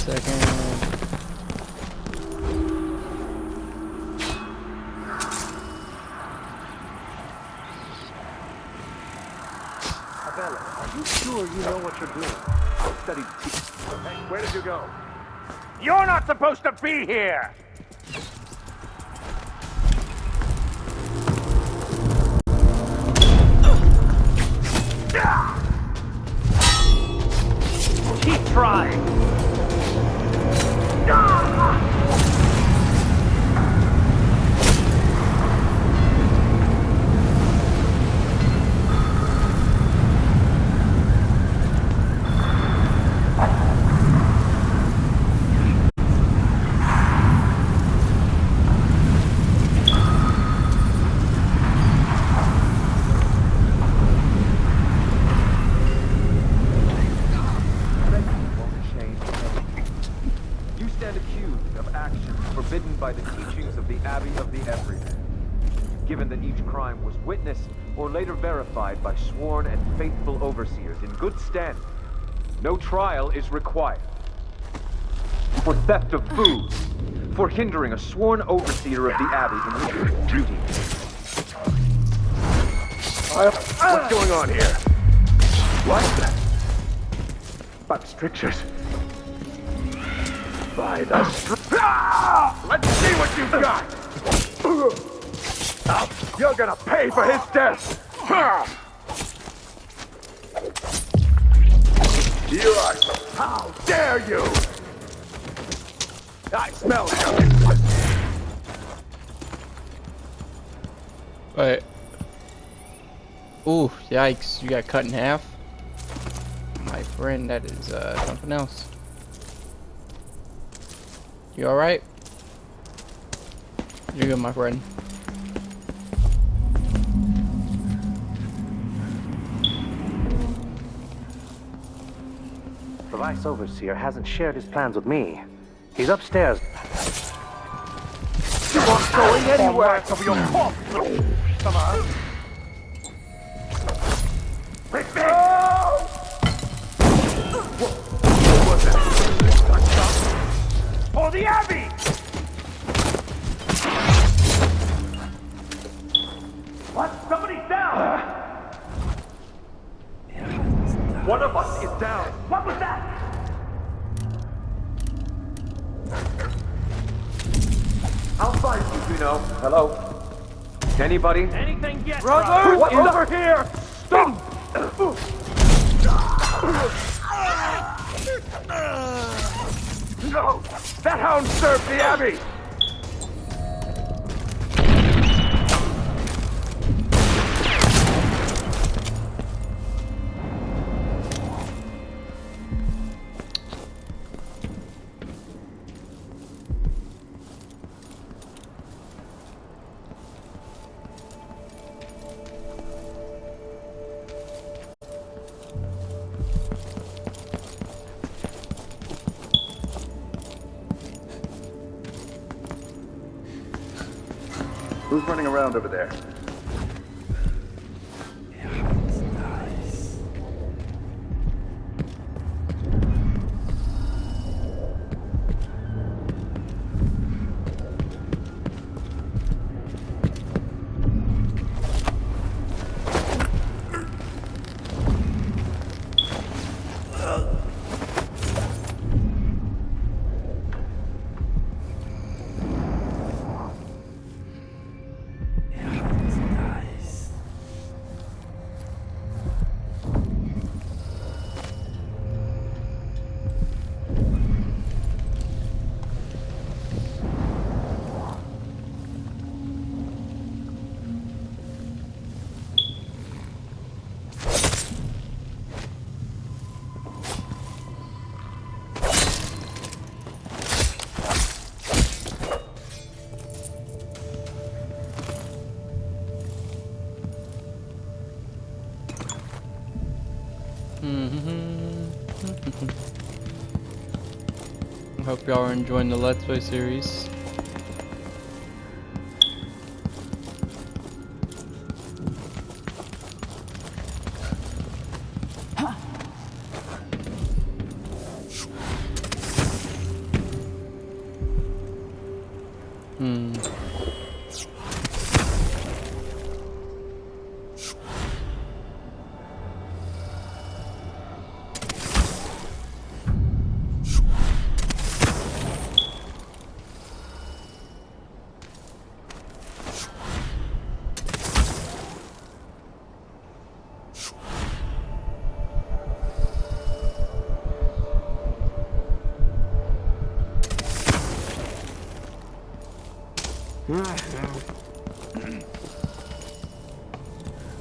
Second. Abella, are you sure you know what you're doing? Steady. Hey, where did you go? You're not supposed to be here! Keep trying! You stand accused of actions forbidden by the teachings of the Abbey of the Everyman. Given that each crime was witnessed or later verified by sworn and faithful overseers in good standing, no trial is required. For theft of food, for hindering a sworn overseer of the Abbey in his duty. What's going on here? What? By the strictures. By the Let's see what you've got! You're gonna pay for his death! You are... How dare you! I smell him! Wait. Ooh, yikes. You got cut in half? My friend, that is something else. You alright? You're good, my friend. For the Vice Overseer hasn't shared his plans with me. He's upstairs. You aren't going anywhere! Of your corpse! Come on! Quick, no! What was that? For the Abbey! What? Somebody's down! One of us is down. What was that? I'll find you, know. Hello? Anybody? Anything yet, Brother! What's over here? Stop! No! That hound served the Abbey! Who's running around over there? I hope y'all are enjoying the Let's Play series.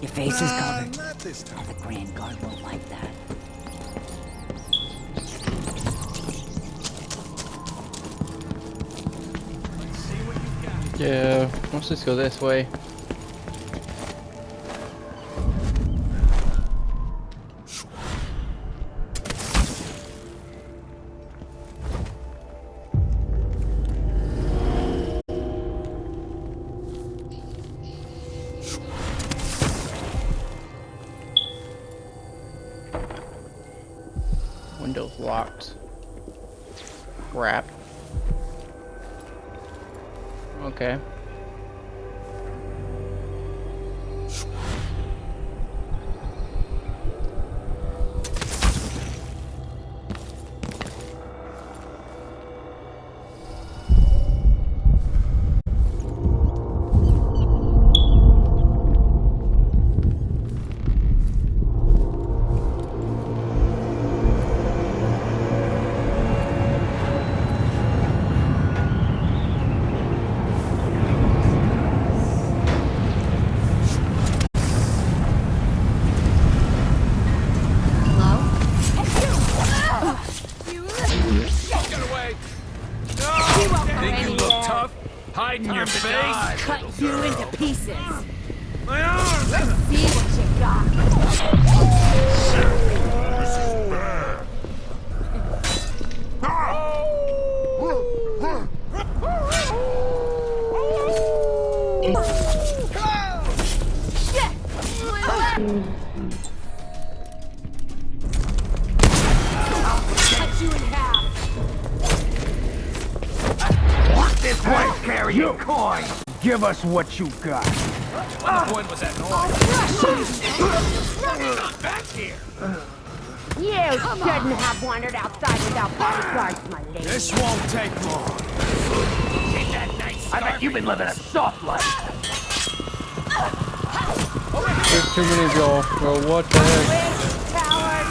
Your face is covered. And the Grand Guard won't like that. Yeah, let's just go this way. Window's locked. Crap. Okay. Hide in your face! Cut you into pieces! My arm! Let's see what you got! Cut you in half. This one's carrying coin. Give us what you got. What point was that noise? Not back here. You shouldn't have wandered outside without bodyguards, my lady. This won't take long. Ain't that nice? I bet you've been living a soft life. There's too many of y'all, bro. What the heck? Coward!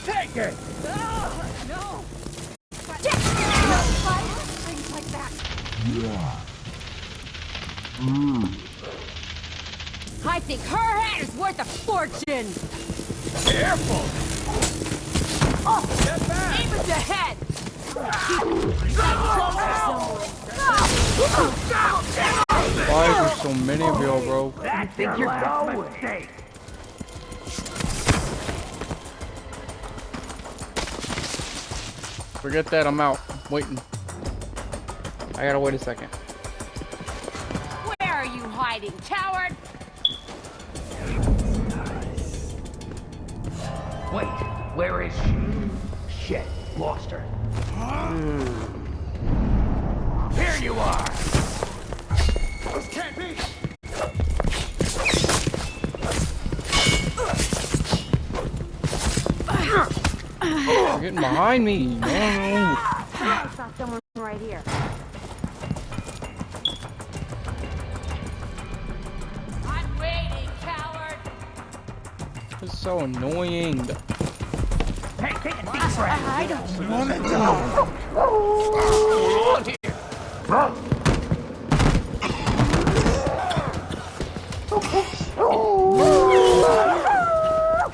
Take it! No! Things like that. I think her head is worth a fortune! Careful! Oh! Aim at the head! Why are there so many of y'all, bro? That's your last mistake. Forget that, I'm out. I'm waiting. I gotta wait a second. Where are you hiding, coward? Wait, where is she? Shit, lost her. Here you are! This can't be! You're getting behind me. No. I saw someone right here. I'm waiting, coward! This is so annoying. Hey, take a deep breath. I don't want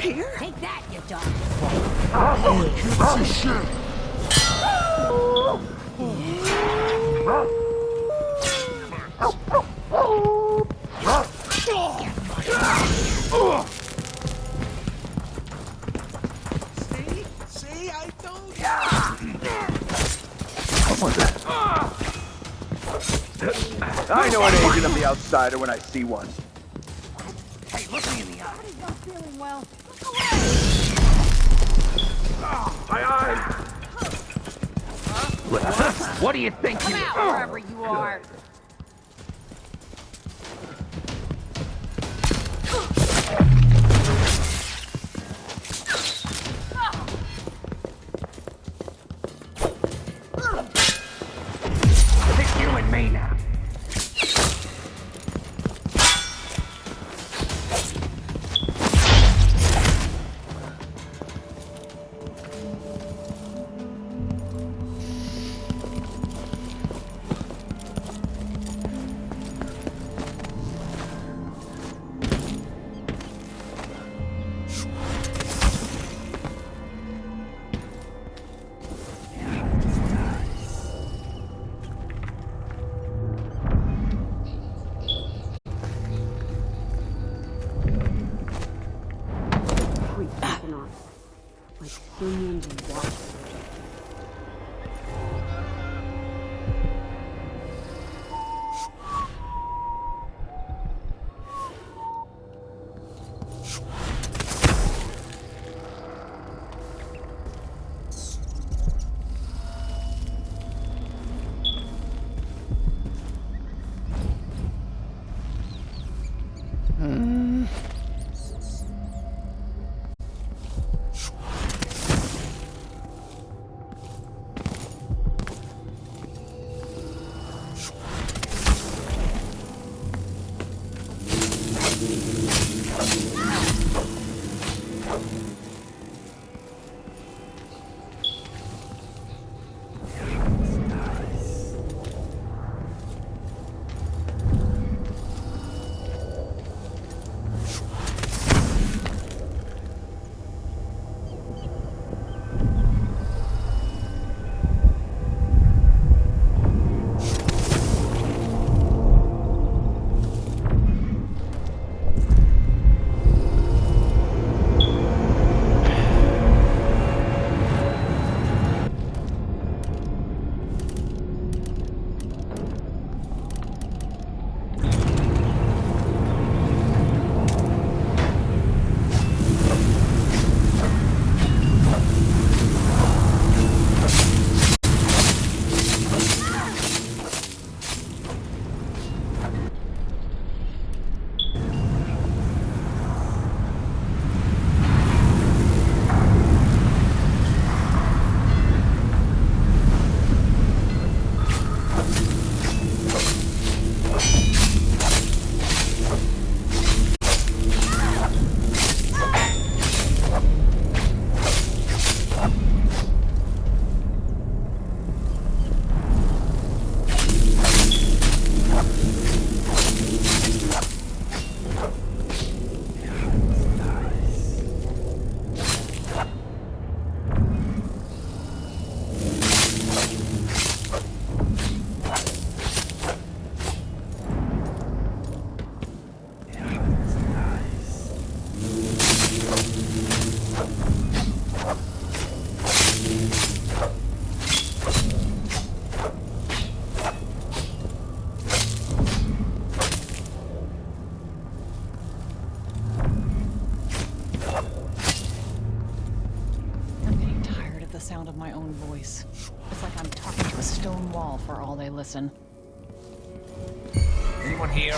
Here? Take that, you dog! See, I told you. I know an agent of the outsider when I see one. Hey, look me in the eye. He's not feeling well. My eye! What do you think Come you... out wherever you are. It's you and me now. Unions and water. own voice. It's like I'm talking to a stone wall for all they listen. Anyone here?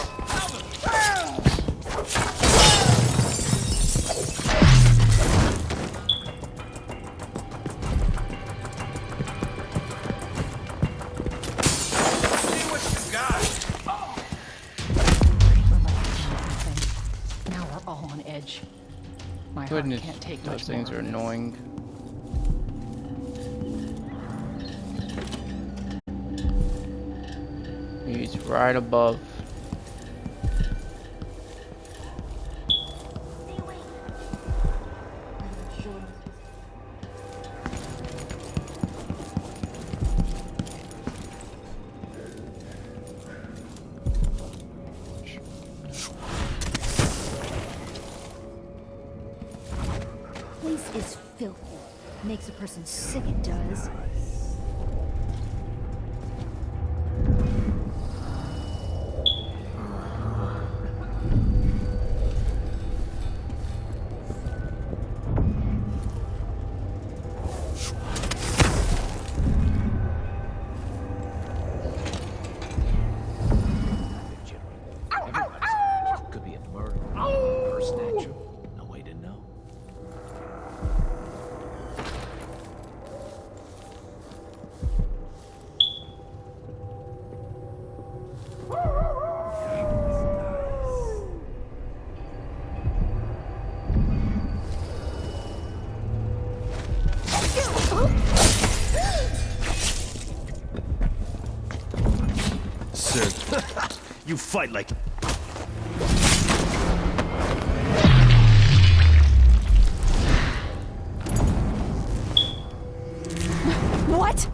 Now we're all on edge. My heart Goodness, can't take those much things more are of this. annoying. He's right above. Place is filthy. Makes a person sick, it does. Could be a murder, or a statue. No way to know. Sir, you fight like... What?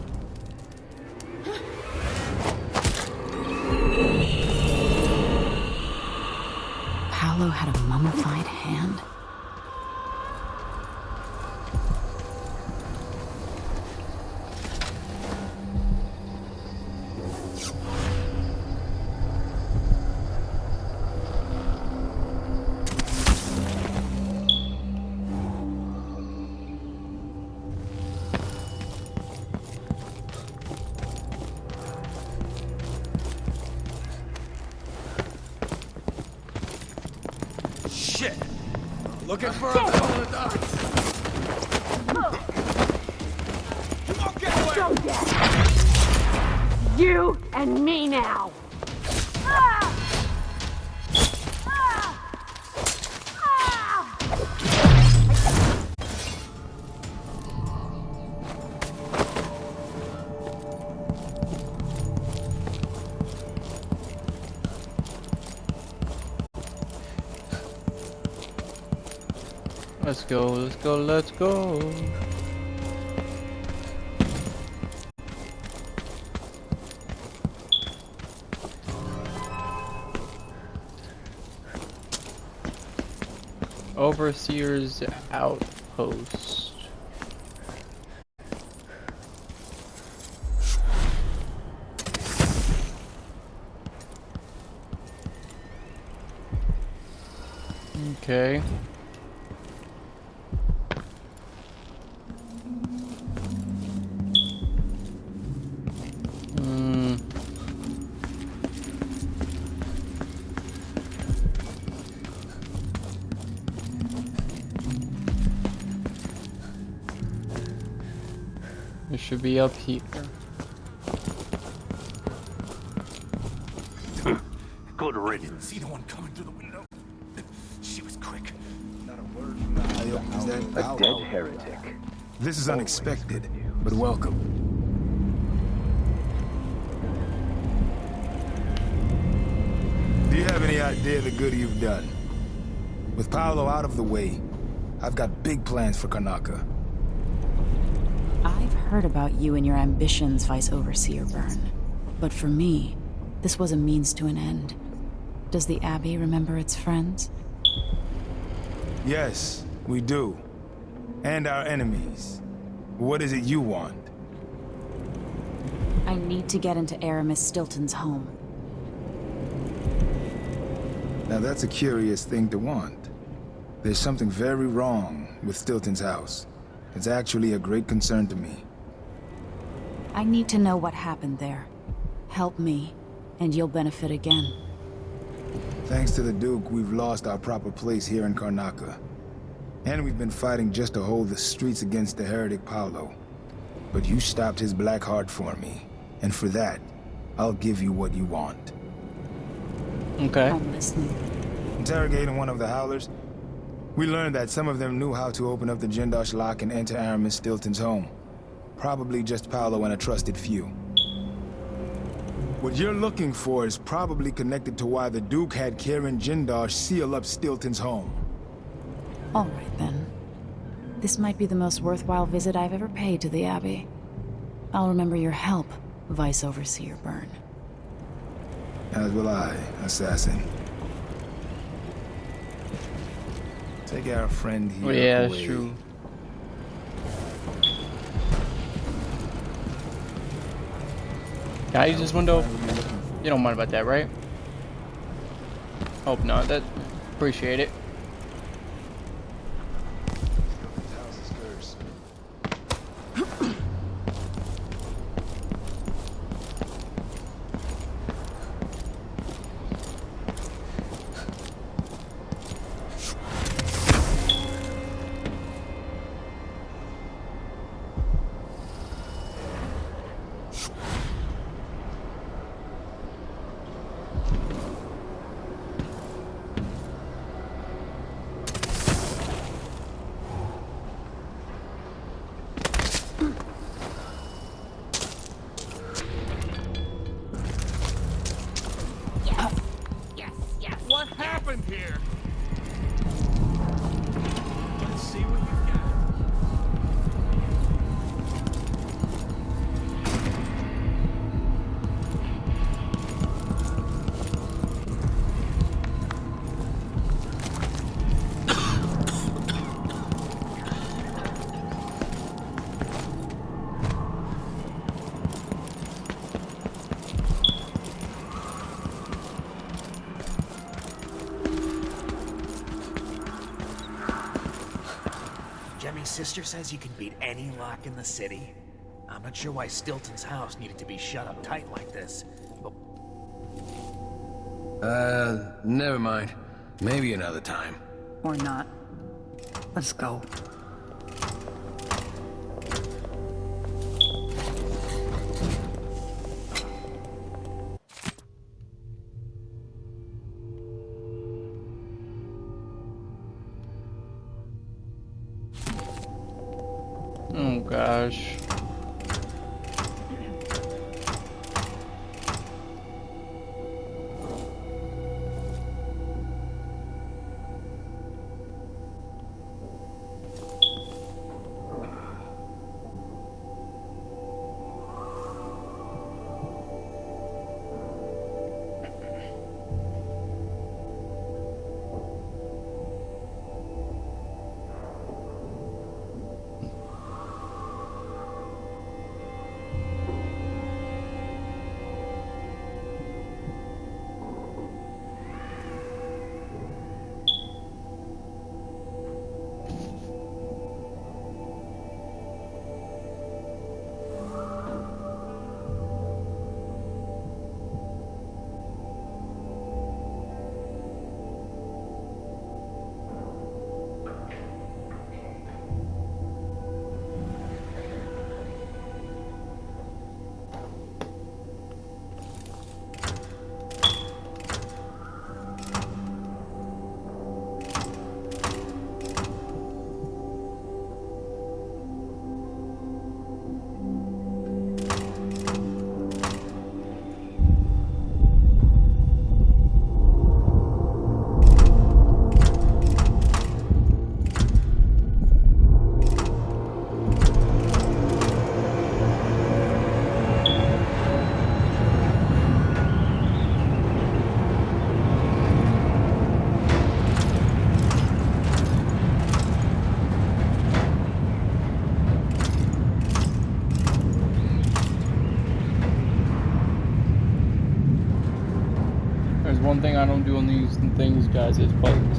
Paolo had a mummified hand? Shit! Looking for a hole in the dark. You won't get away! Don't get you and me now. Let's go, let's go, let's go. Overseer's outpost. Okay. It should be up here. Good riddance. See the one coming through the window? She was quick. Not a word from the A dead heretic. This is unexpected, but welcome. Do you have any idea the good you've done? With Paolo out of the way, I've got big plans for Karnaca. I've heard about you and your ambitions, Vice Overseer Byrne. But for me, this was a means to an end. Does the Abbey remember its friends? Yes, we do. And our enemies. What is it you want? I need to get into Aramis Stilton's home. Now that's a curious thing to want. There's something very wrong with Stilton's house. It's actually a great concern to me. I need to know what happened there. Help me, and you'll benefit again. Thanks to the Duke, we've lost our proper place here in Karnaca. And we've been fighting just to hold the streets against the heretic Paolo. But you stopped his black heart for me. And for that, I'll give you what you want. Okay. I'm listening. Interrogating one of the Howlers, we learned that some of them knew how to open up the Jindosh lock and enter Aramis Stilton's home. Probably just Paolo and a trusted few. What you're looking for is probably connected to why the Duke had Kieran Jindosh seal up Stilton's home. All right, then. This might be the most worthwhile visit I've ever paid to the Abbey. I'll remember your help, Vice Overseer Byrne. As will I, Assassin. Take our friend here away. Yeah, that's true. Can I use this window? You don't mind about that, right? Hope not. That appreciate it. What happened here? Let's see what you've got. Jemmy's sister says you can beat any lock in the city. I'm not sure why Stilton's house needed to be shut up tight like this, but... Never mind. Maybe another time. Or not. Let's go. Oh gosh. One thing I don't do on these things, guys, is bugs.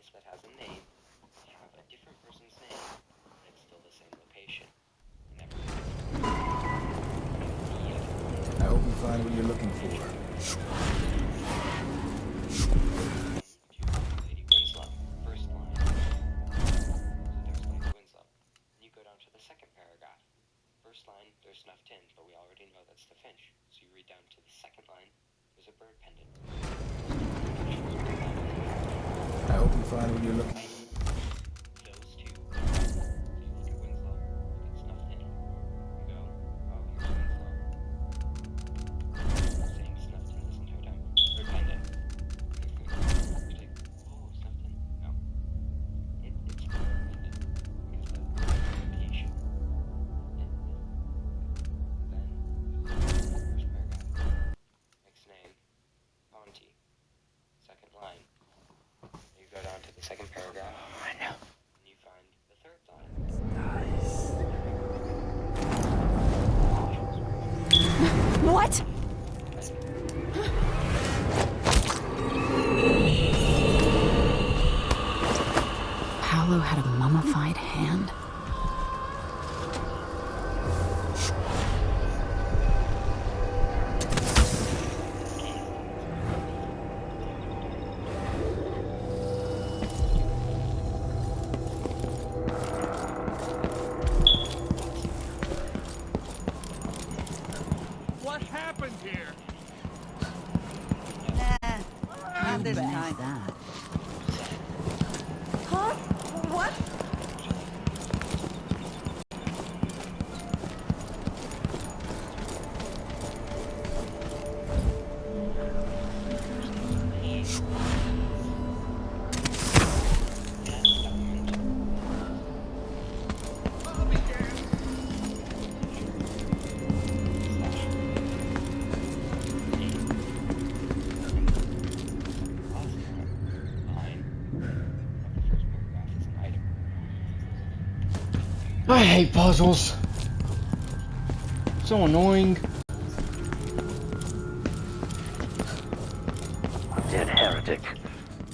place that has a name, have a different person's name, and it's still the same location. I hope you find what you're looking for. Lady Winslow, first line. So there's Lady Winslow. And you go down to the second paragraph. First line, there's snuff tins, but we already know that's the Finch. So you read down to the second line, there's a bird pendant. I hope you find what you're looking for. Those two. So you look at Winslow, look at snuff tin. You go, oh, here's Winslow. Same snuff tin this entire time. Bird pendant. You're like, oh, snuff tin? No. It's a bird pendant. Because the location. Then, first paragraph. Next name. Ponty. Second line. You go down to the second paragraph. I know. And you find the third line. What? Paolo had a mummified hand? What happened here? Not this time. Huh? What? I hate puzzles. So annoying. Dead heretic.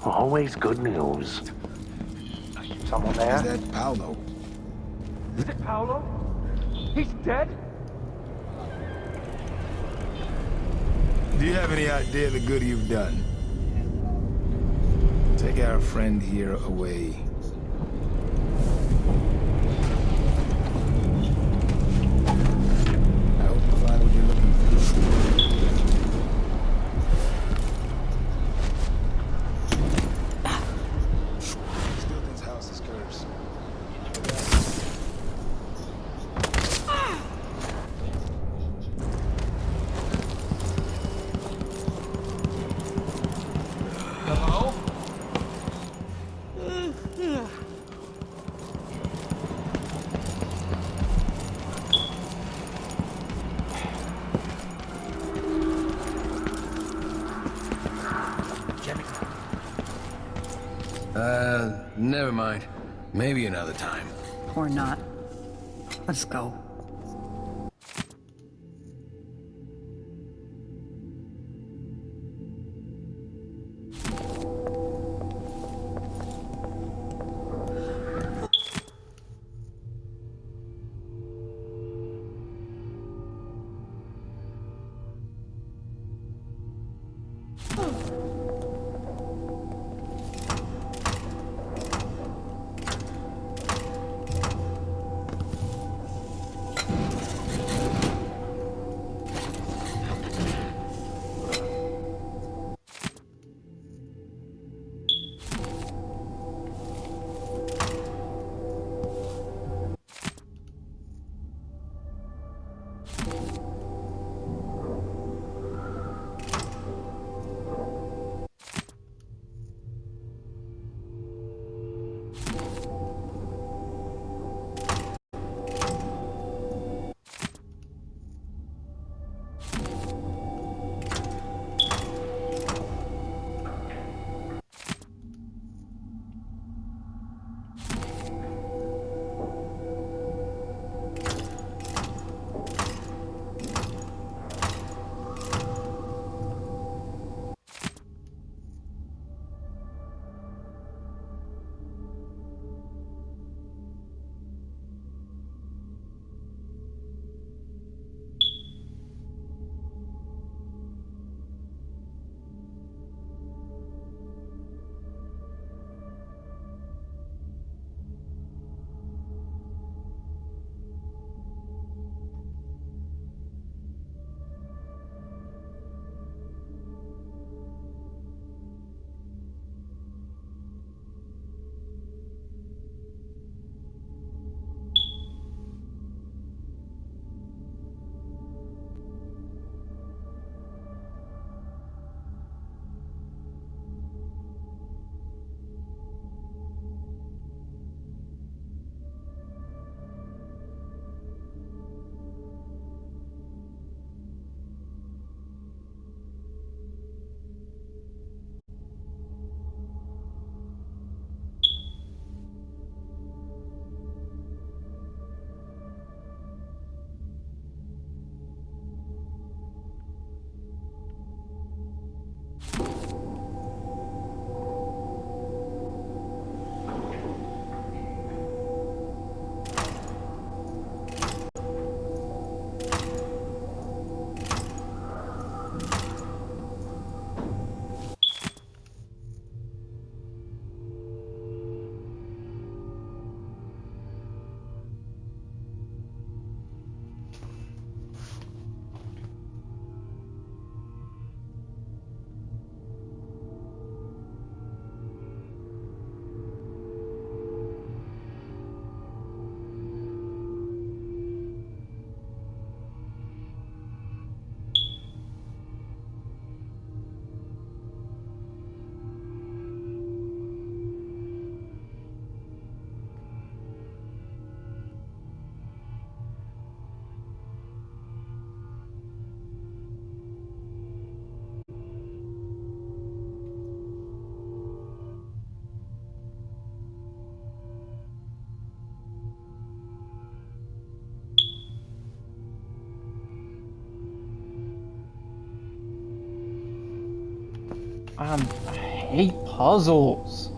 Always good news. Someone there? Is that Paolo? Is it Paolo? He's dead? Do you have any idea of the good you've done? Take our friend here away. I hope you find what you're looking for. Stilton's house is cursed. Hello? Never mind. Maybe another time. Or not. Let's go. I hate puzzles.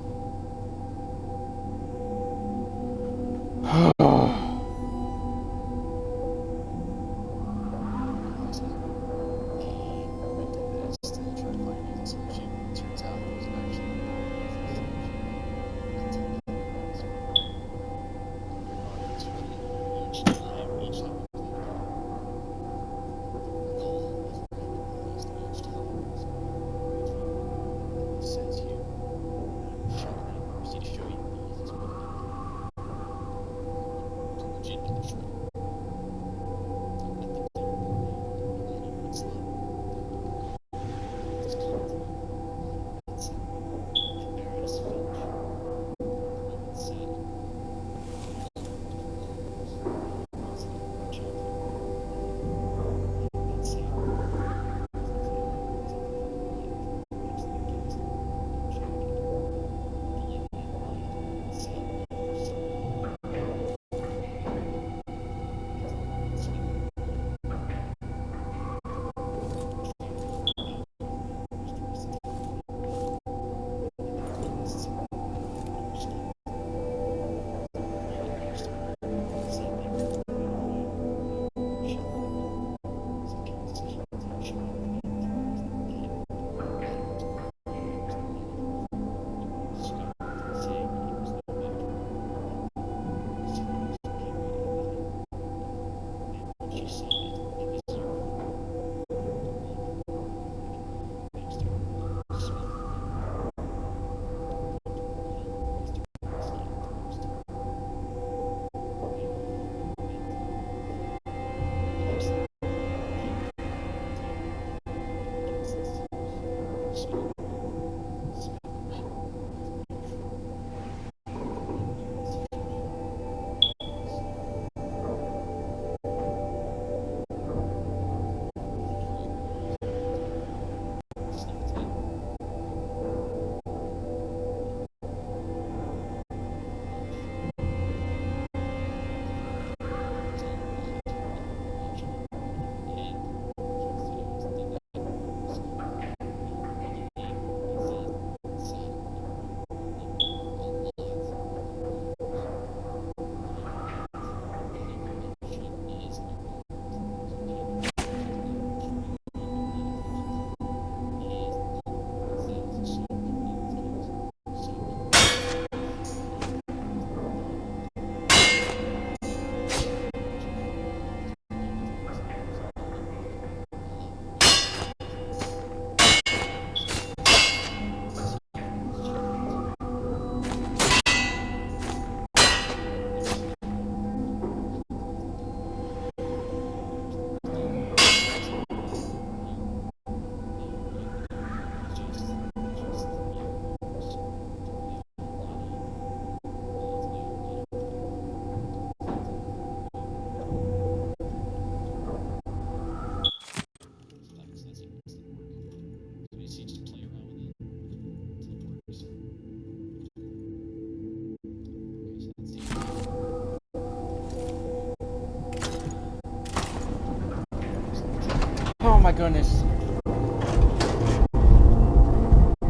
Oh my goodness.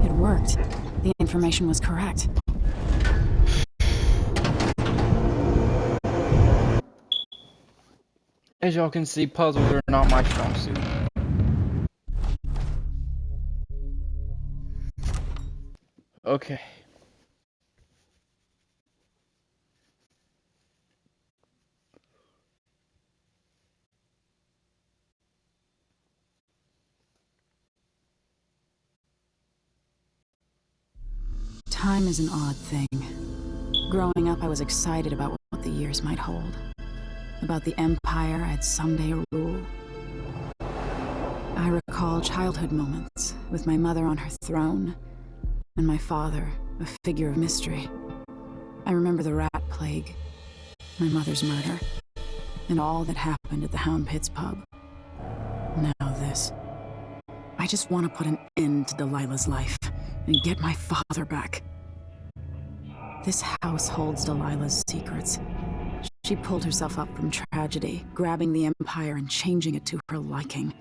It worked. The information was correct. As y'all can see, puzzles are not my strong suit. Okay. Time is an odd thing. Growing up, I was excited about what the years might hold. About the empire I'd someday rule. I recall childhood moments with my mother on her throne, and my father, a figure of mystery. I remember the rat plague, my mother's murder, and all that happened at the Hound Pits pub. Now this. I just want to put an end to Delilah's life and get my father back. This house holds Delilah's secrets. She pulled herself up from tragedy, grabbing the Empire and changing it to her liking.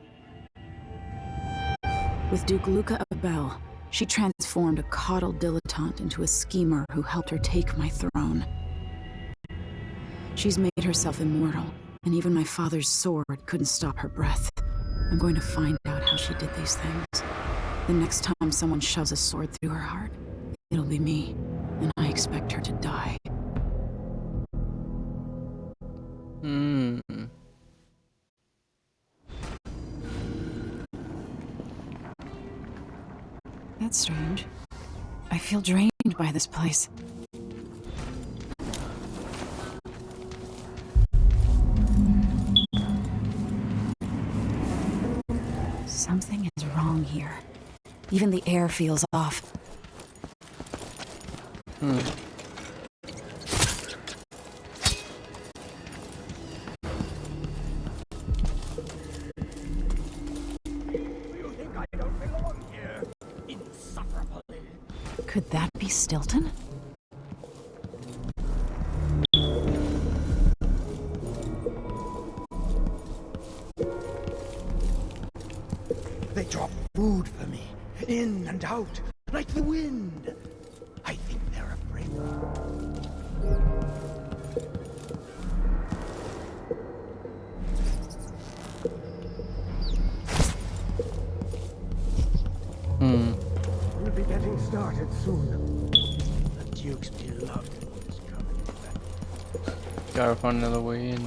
With Duke Luca Abel, She transformed a coddled dilettante into a schemer who helped her take my throne. She's made herself immortal, and even my father's sword couldn't stop her breath. I'm going to find out how she did these things. The next time someone shoves a sword through her heart, it'll be me, and I expect her to die. That's strange. I feel drained by this place. Something is wrong here. Even the air feels off. Could that be Stilton? They drop food for me, in and out, like the wind. I think they're afraid. We'll be getting started soon. The Duke's beloved is coming. Gotta find another way in.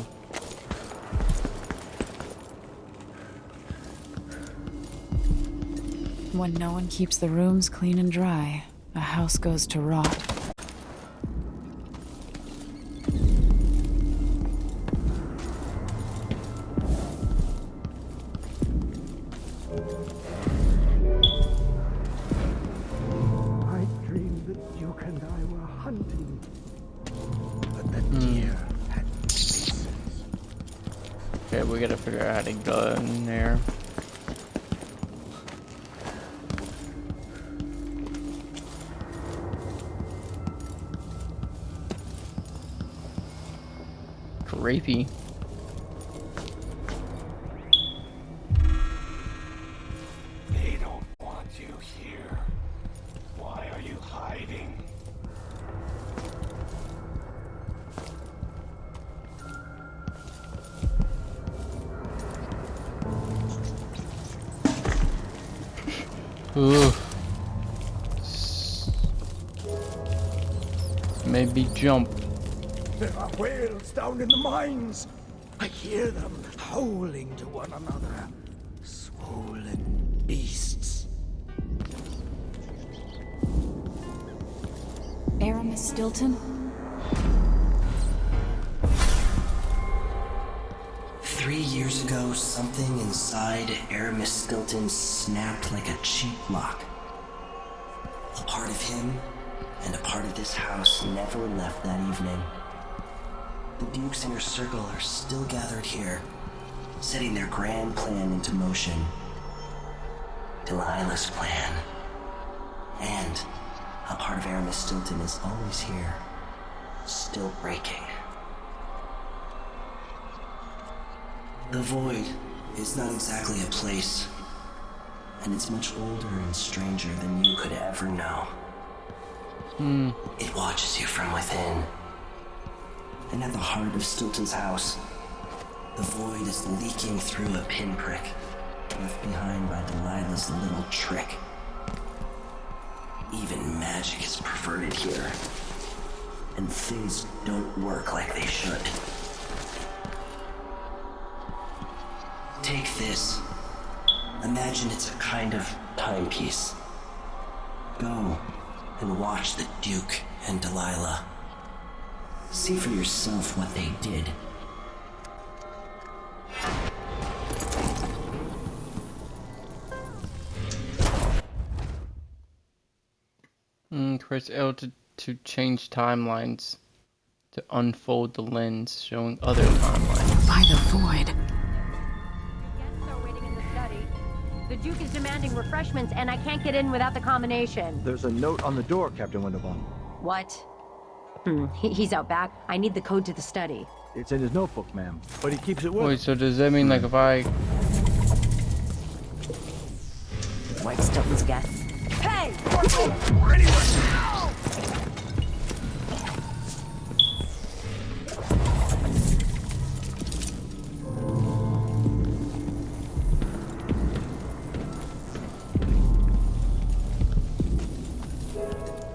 When no one keeps the rooms clean and dry, a house goes to rot. I dreamed that Duke and I were hunting. But the deer had faces. Okay, we gotta figure out how to go in there. Creepy. They don't want you here. Why are you hiding? Ooh. Maybe jump. There are whales down in the mines. I hear them howling to one another. Swollen beasts. Aramis Stilton? 3 years ago, something inside Aramis Stilton snapped like a cheap lock. A part of him and a part of this house never left that evening. The Duke's inner circle are still gathered here, setting their grand plan into motion. Delilah's plan. And a part of Aramis Stilton is always here, still breaking. The Void is not exactly a place, and it's much older and stranger than you could ever know. It watches you from within. And at the heart of Stilton's house, the Void is leaking through a pinprick left behind by Delilah's little trick. Even magic is perverted here, and things don't work like they should. Take this. Imagine it's a kind of timepiece. Go and watch the Duke and Delilah. See for yourself what they did. Press L to change timelines. To unfold the lens, showing other timelines. By the Void. The Duke is demanding refreshments, and I can't get in without the combination. There's a note on the door, Captain Winterbaum. What? He's out back. I need the code to the study. It's in his notebook, ma'am. But he keeps it with Wait, him. so does that mean like if I... White Stilton's guess. Hey! away!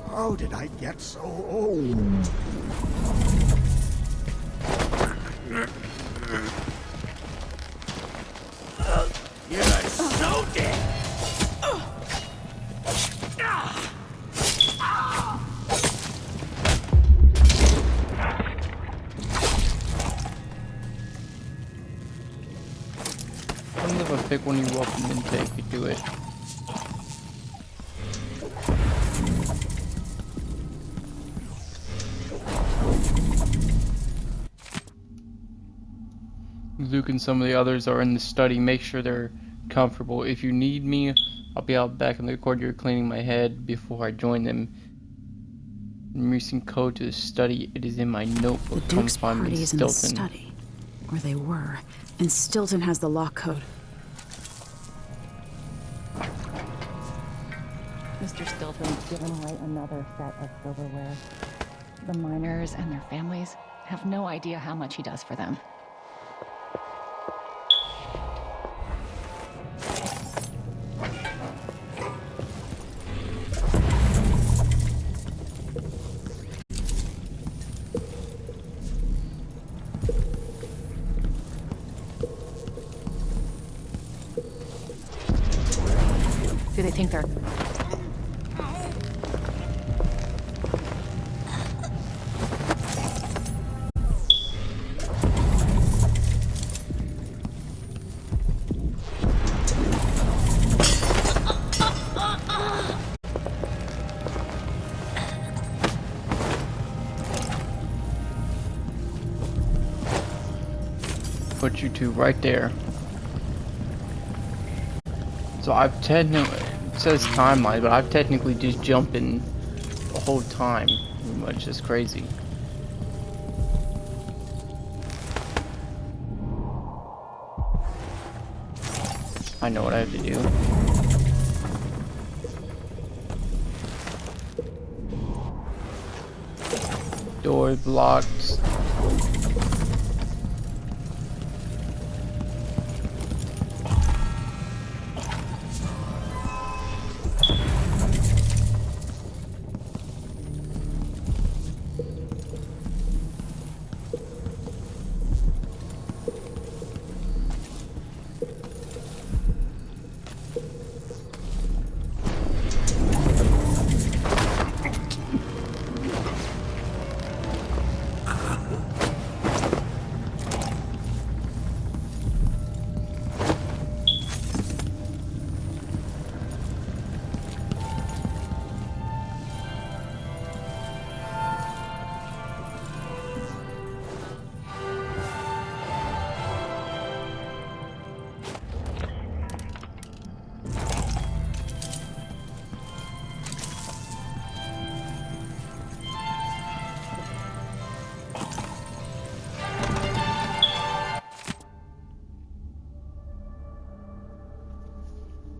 How did I get so old? You're so dead! I wonder if I pick one of you up and then take you do it. Luke and some of the others are in the study. Make sure they're comfortable. If you need me, I'll be out back in the corridor cleaning my head before I join them. I'm using code to the study. It is in my notebook. The Come Duke's find me, party is in the Stilton. study. Or they were. And Stilton has the lock code. Mr. Stilton's given away another set of silverware. The miners and their families have no idea how much he does for them. Do they think they're... Put you two right there. So I've technically, it says timeline, but I've technically just jumped in the whole time. Pretty much, it's crazy. I know what I have to do. Door blocked.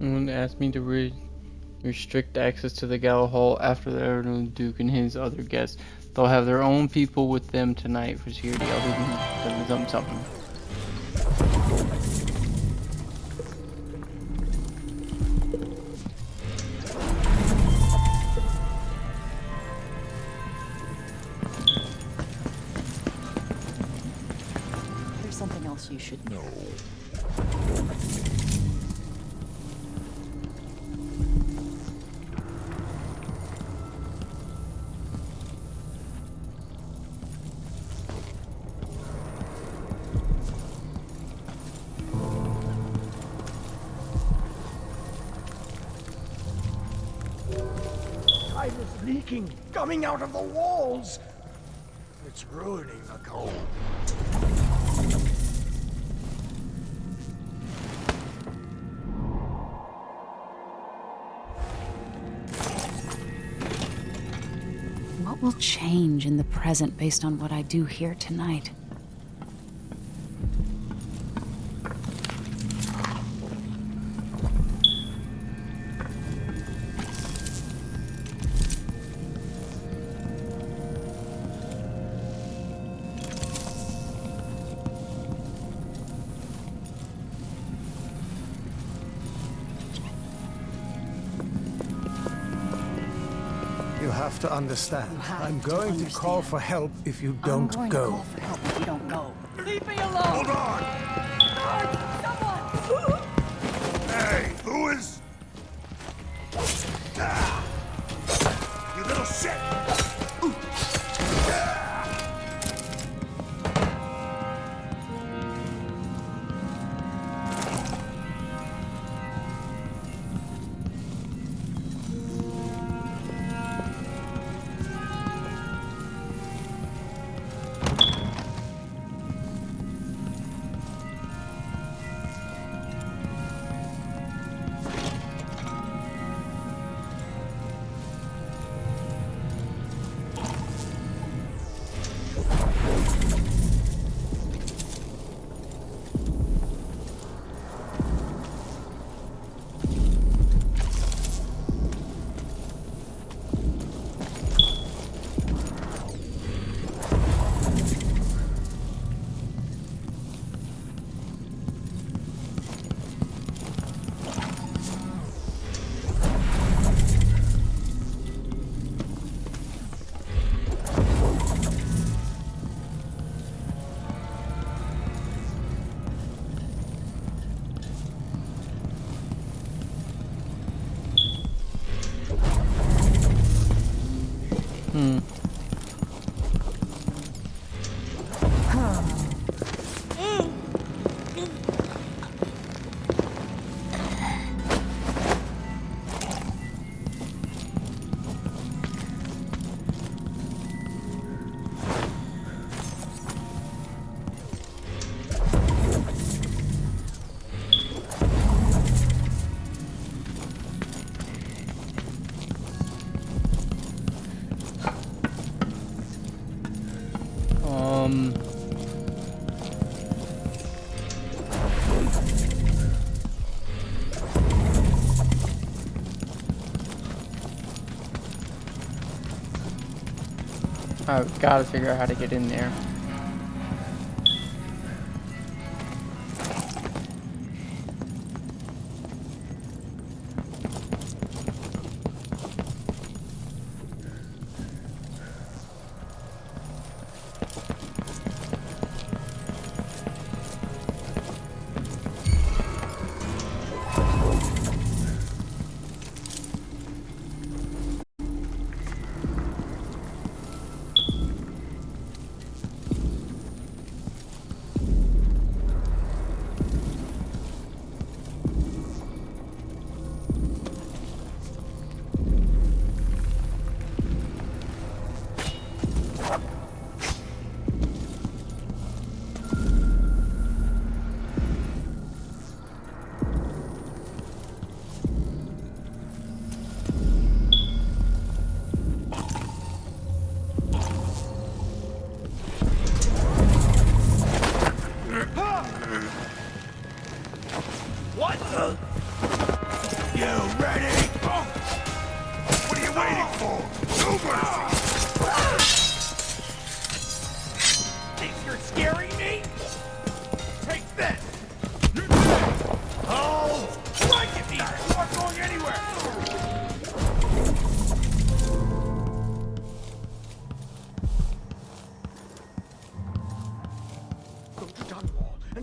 And asked me to restrict access to the gala hall after the Duke and his other guests. They'll have their own people with them tonight for security. Other than something. There's something else you should know. Time is leaking, coming out of the walls. It's ruining the code. What will change in the present based on what I do here tonight? have to understand. I'm going to call for help if you don't go. I'm going to call for help if you don't go. Leave me alone! Hold on! Someone! Hey, Lewis! Ah! You little shit! I've got to figure out how to get in there.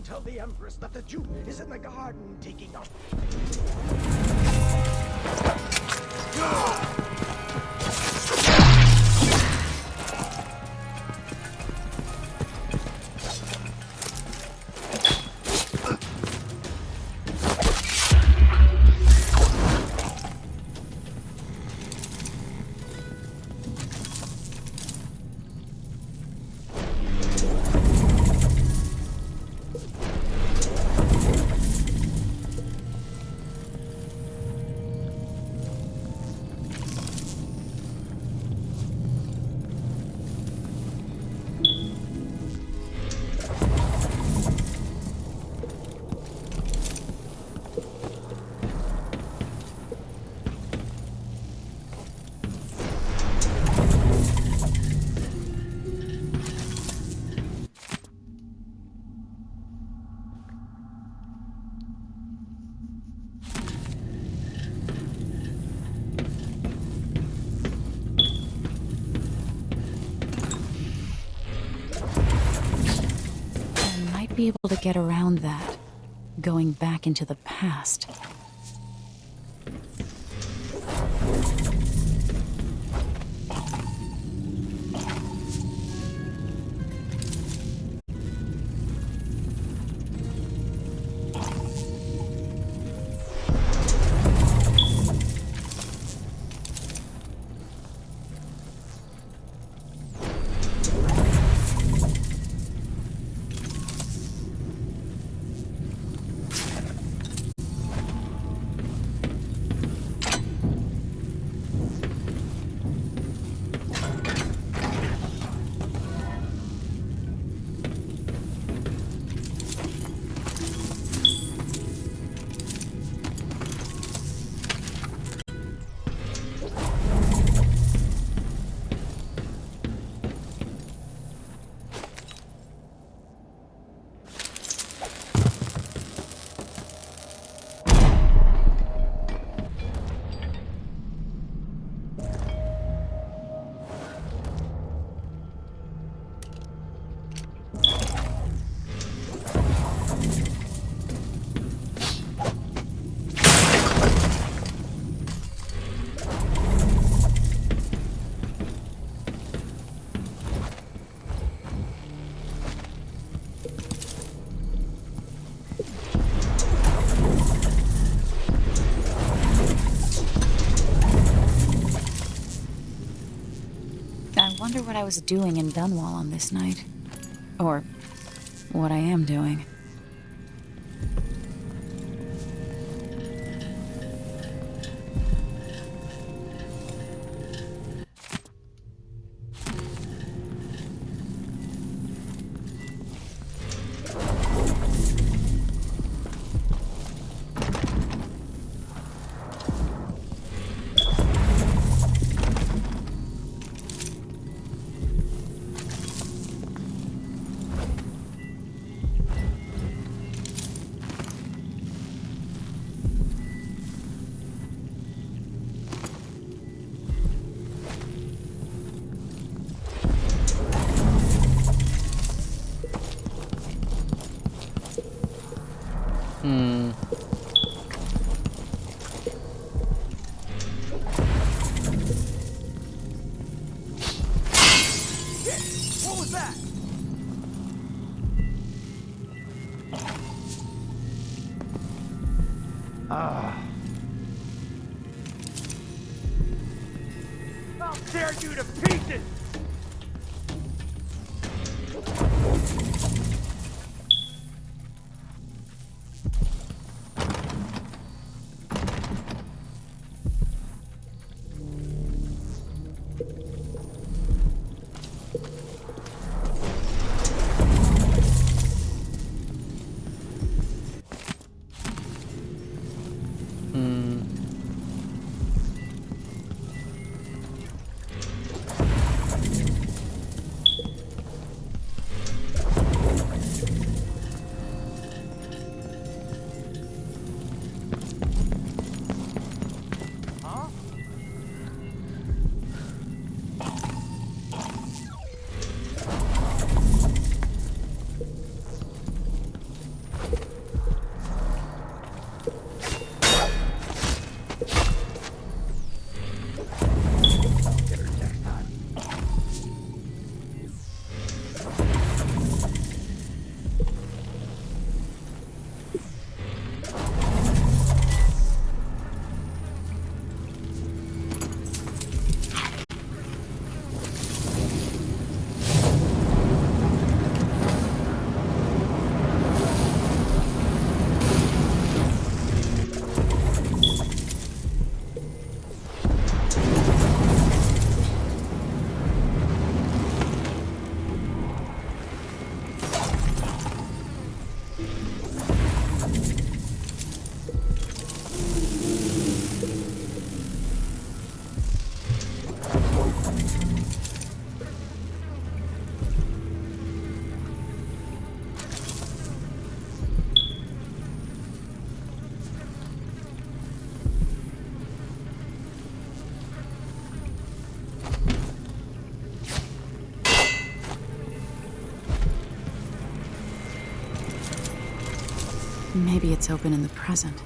Tell the Empress that the Duke is in the garden taking off. be able to get around that, going back into the past. I wonder what I was doing in Dunwall on this night. Or what I am doing. What was that? I'll tear you to pieces! Maybe it's open in the present.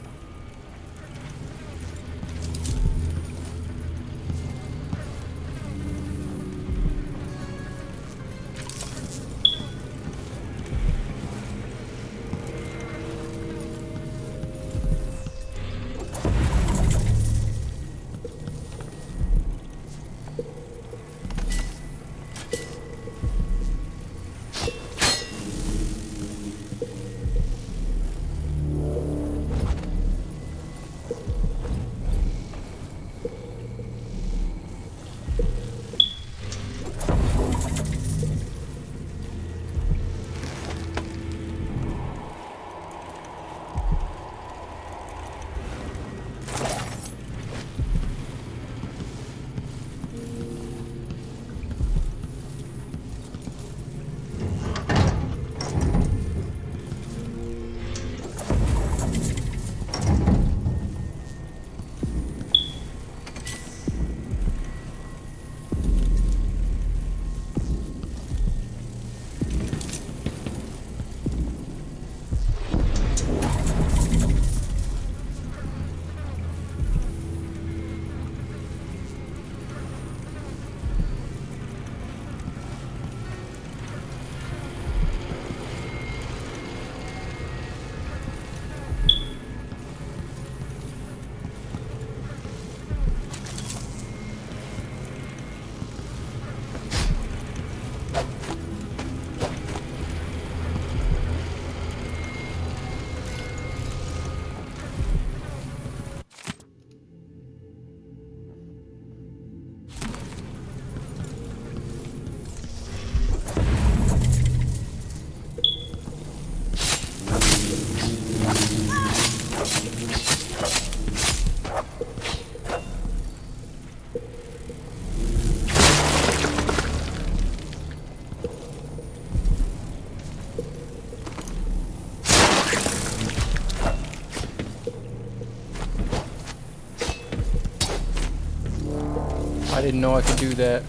I didn't know I could do that.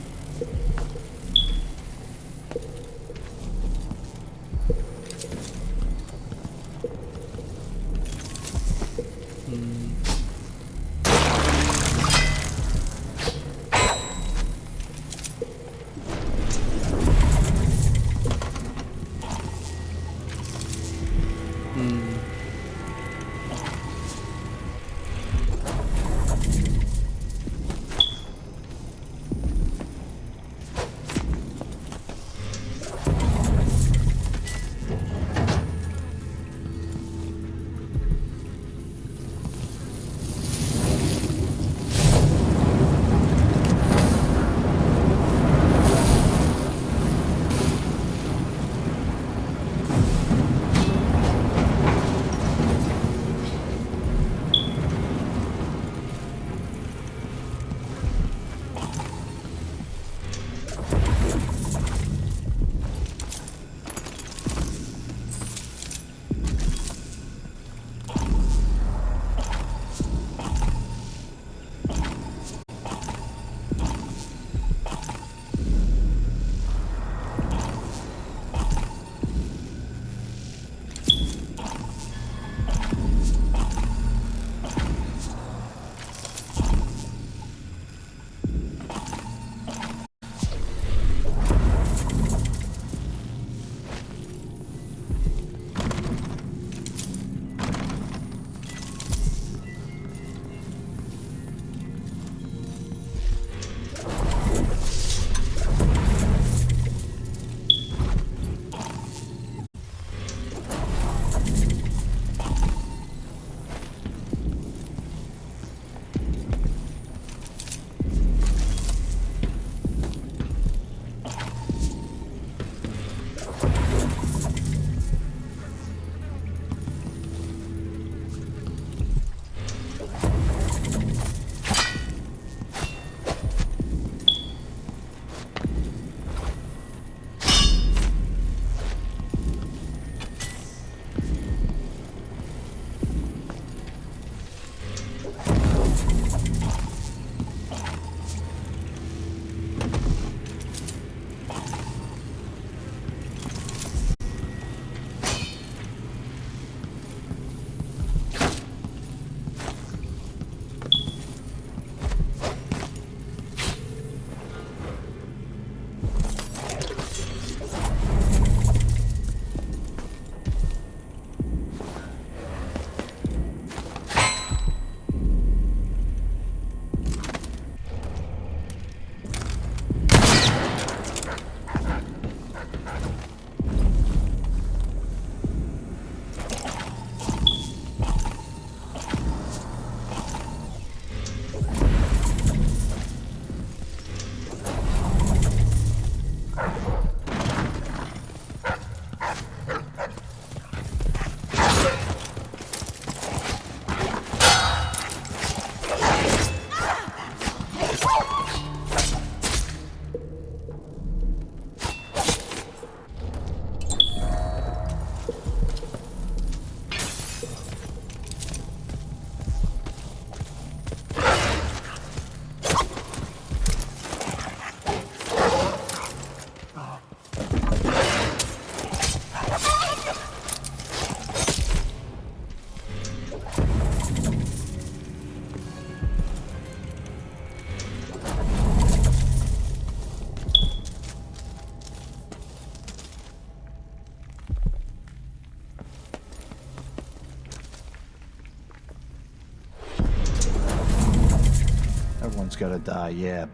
gotta die, yeah.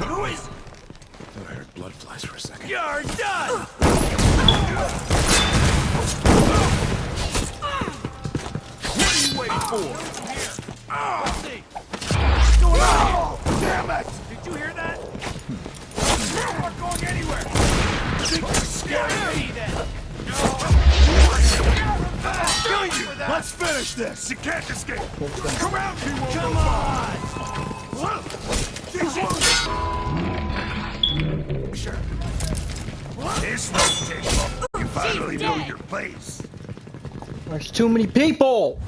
Who is... Thought I heard blood flies for a second. You're done! What are you waiting for? Let's see. What's going on here? Damn it! Did you hear that? You're not going anywhere! Think you're scaring me then? I'll kill you! Let's finish this! You can't escape! Come out, you won't Come on! Sure. This won't take long. You finally know your place. There's too many people!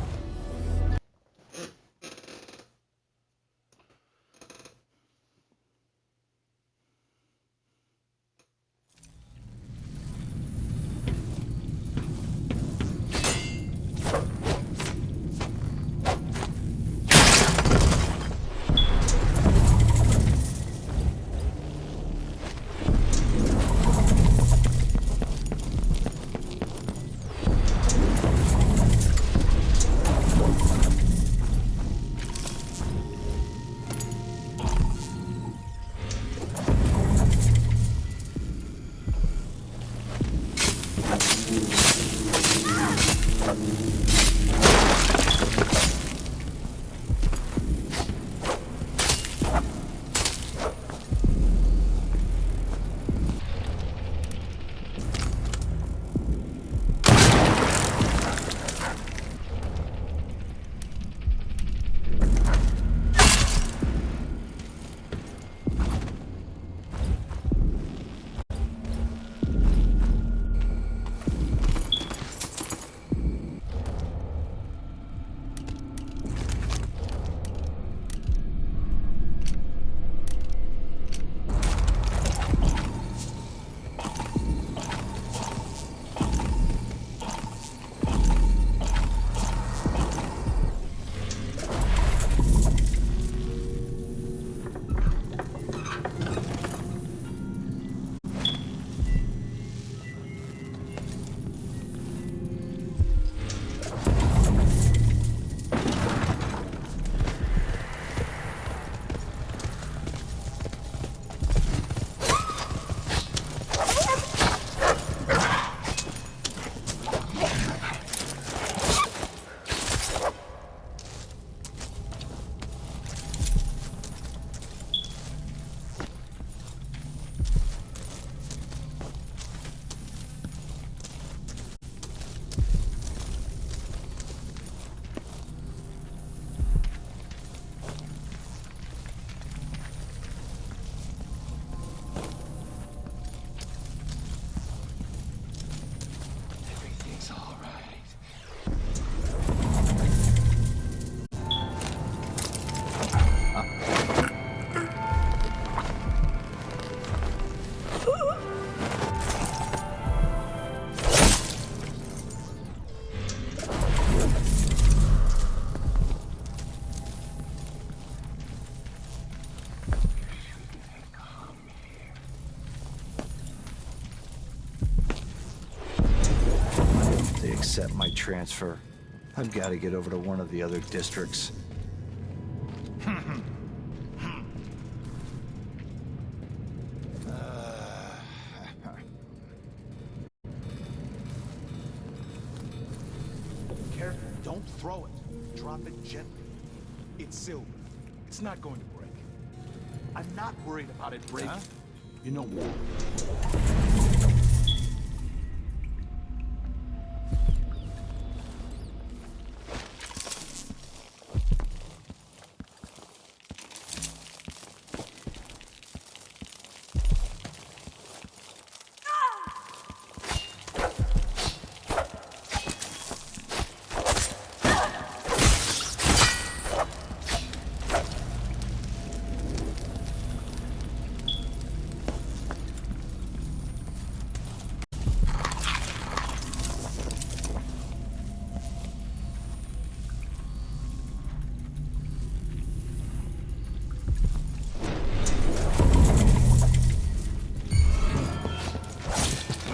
Accept my transfer. I've got to get over to one of the other districts. Careful, don't throw it. Drop it gently. It's silver. It's not going to break. I'm not worried about it breaking. Huh? You know what?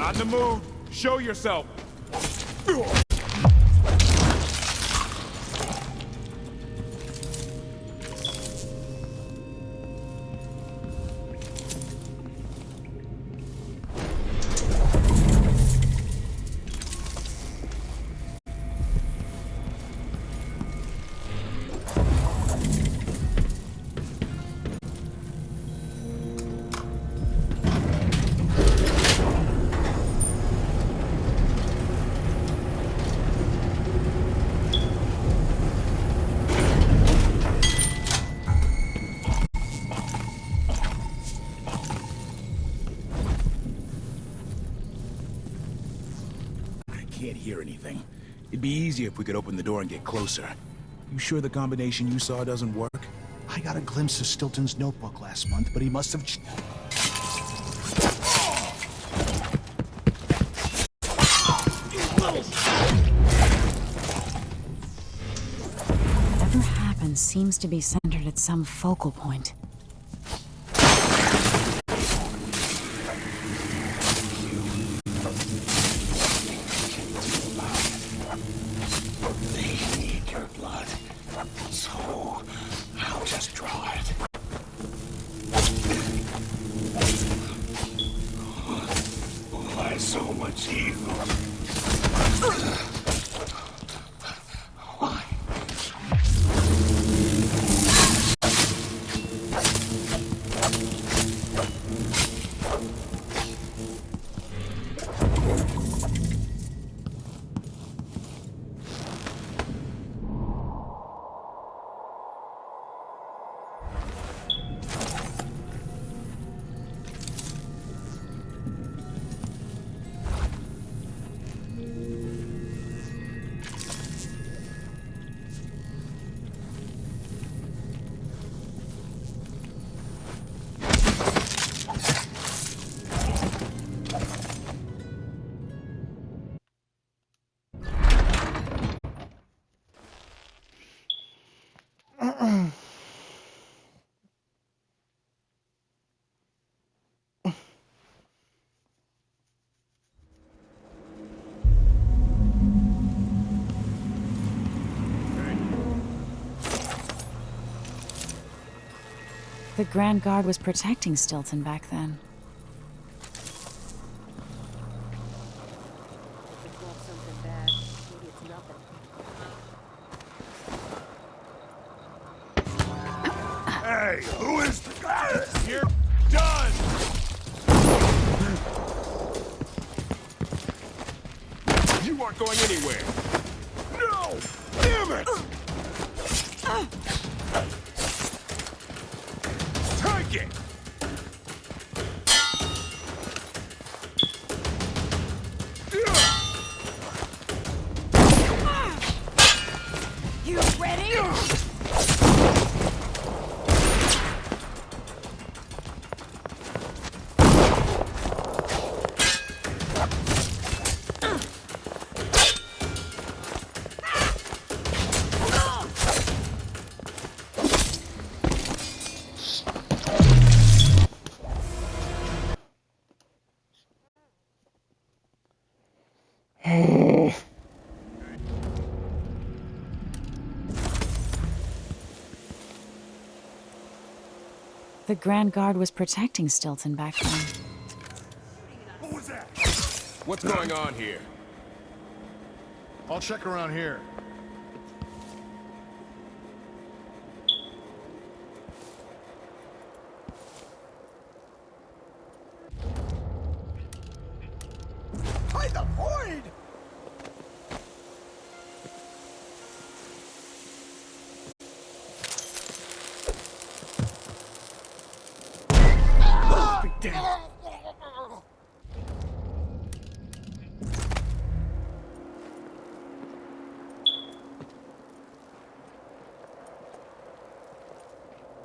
Not in the mood. Show yourself. Can't hear anything. It'd be easier if we could open the door and get closer. You sure the combination you saw doesn't work? I got a glimpse of Stilton's notebook last month, but he must have... Whatever happens seems to be centered at some focal point. The Grand Guard was protecting Stilton back then. Hey, who is the guy? You're done! You aren't going anywhere! No! Damn it! Take it! You ready? The Grand Guard was protecting Stilton back then. What was that? What's going on here? I'll check around here. By the void! Damn.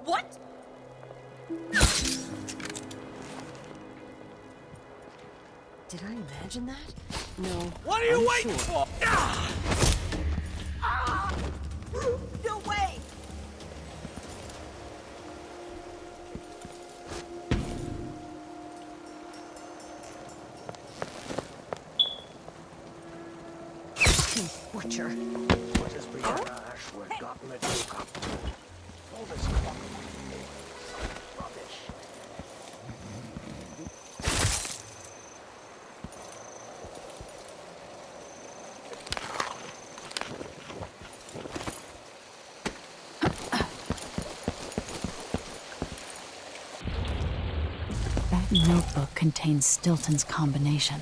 What? Did I imagine that? No. What are you waiting for? No way! butcher. What has Brianna Ashworth gotten the Duke up to? All this clockwork rubbish. That notebook contains Stilton's combination.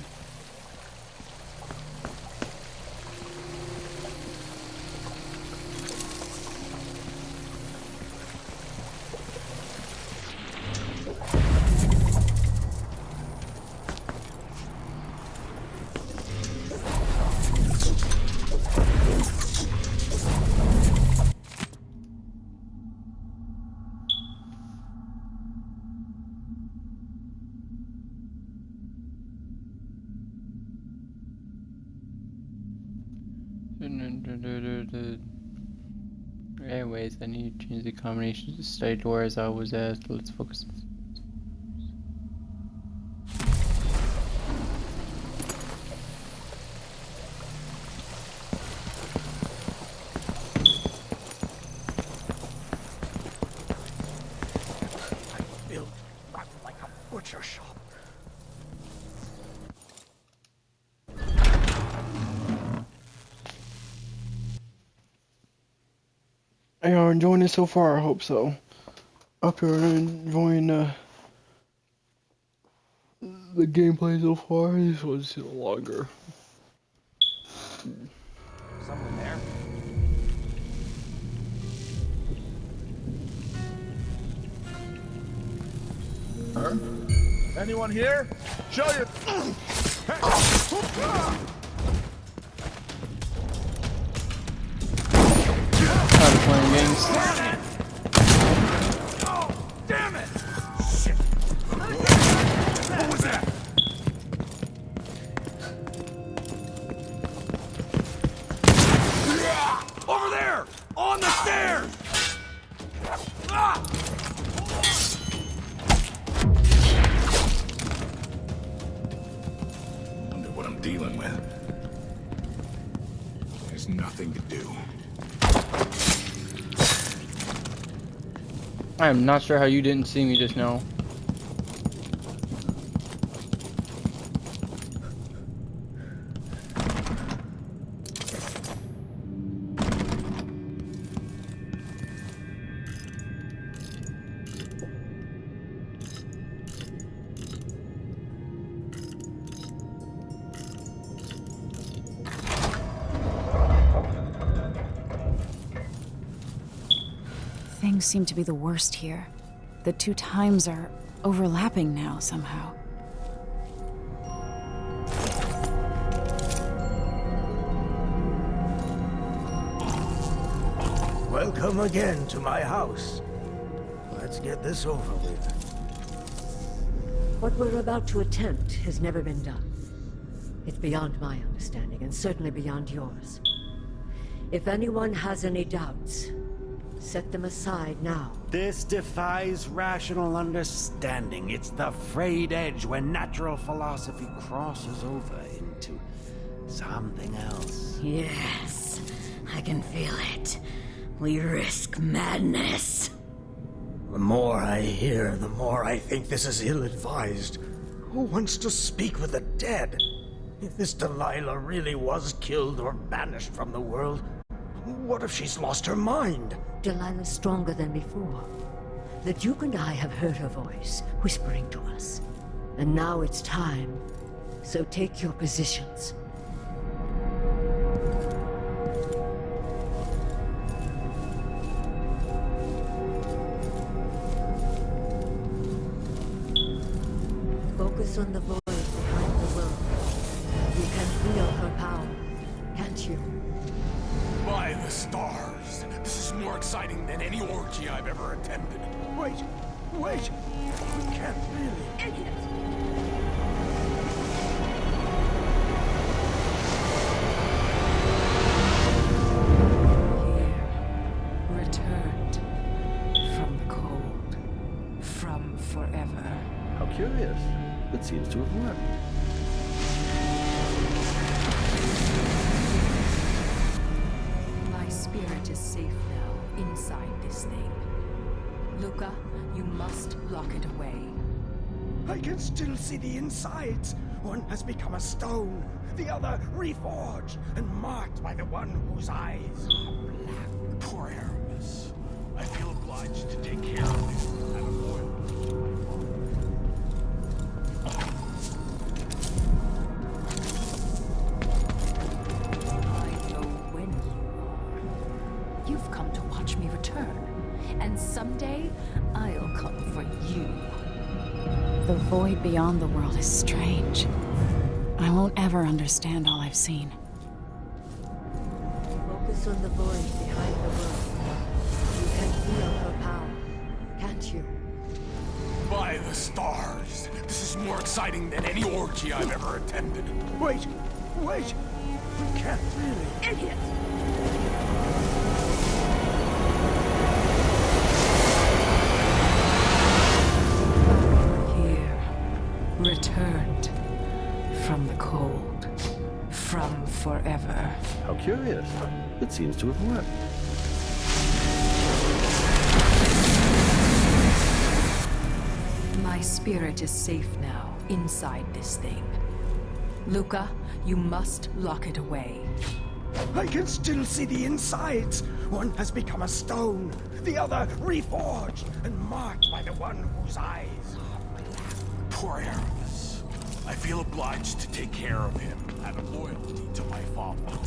Anyways, I need to change the combination to stay to where as I was at. Let's focus. Built right like a butcher shop. Are y'all enjoying it so far? I hope so. Hope you're enjoying the gameplay so far. This one's a little longer. Someone there? Huh? Anyone here? Show your... Tired of playing games. Oh, damn it! Shit. What was that? Over there! On the stairs! Ah! Wonder what I'm dealing with. There's nothing to do. I am not sure how you didn't see me just now. Things seem to be the worst here. The two times are overlapping now somehow. Welcome again to my house. Let's get this over with. What we're about to attempt has never been done. It's beyond my understanding, and certainly beyond yours. If anyone has any doubts, set them aside now. This defies rational understanding. It's the frayed edge where natural philosophy crosses over into something else. Yes, I can feel it. We risk madness. The more I hear, the more I think this is ill-advised. Who wants to speak with the dead? If this Delilah really was killed or banished from the world, what if she's lost her mind? Delilah's stronger than before. The Duke and I have heard her voice, whispering to us. And now it's time. So take your positions. Focus on the void behind the world. You can feel her power, can't you? By the stars. This is more exciting than any orgy I've ever attended. Wait! We can't really... Idiot! Returned from the cold, from forever. How curious. It seems to have worked. safe now, inside this thing. Luca, you must lock it away. I can still see the insides. One has become a stone, the other reforged and marked by the one whose eyes are black. Poor Aramis. I feel obliged to take care of him. I'm loyal. I know when you are. You've come to watch me return. And someday, I'll come for you. The void beyond the world is strange. I won't ever understand all I've seen. Focus on the void behind the world. You can feel her power, can't you? By the stars! This is more exciting than any orgy I've ever attended. Wait! Wait! We can't really... Idiot! Returned from the cold, from forever. How curious. It seems to have worked. My spirit is safe now, inside this thing. Luca, you must lock it away. I can still see the insides. One has become a stone, the other reforged and marked by the one whose eyes are black. Poor Aramis. I feel obliged to take care of him out of loyalty to my father.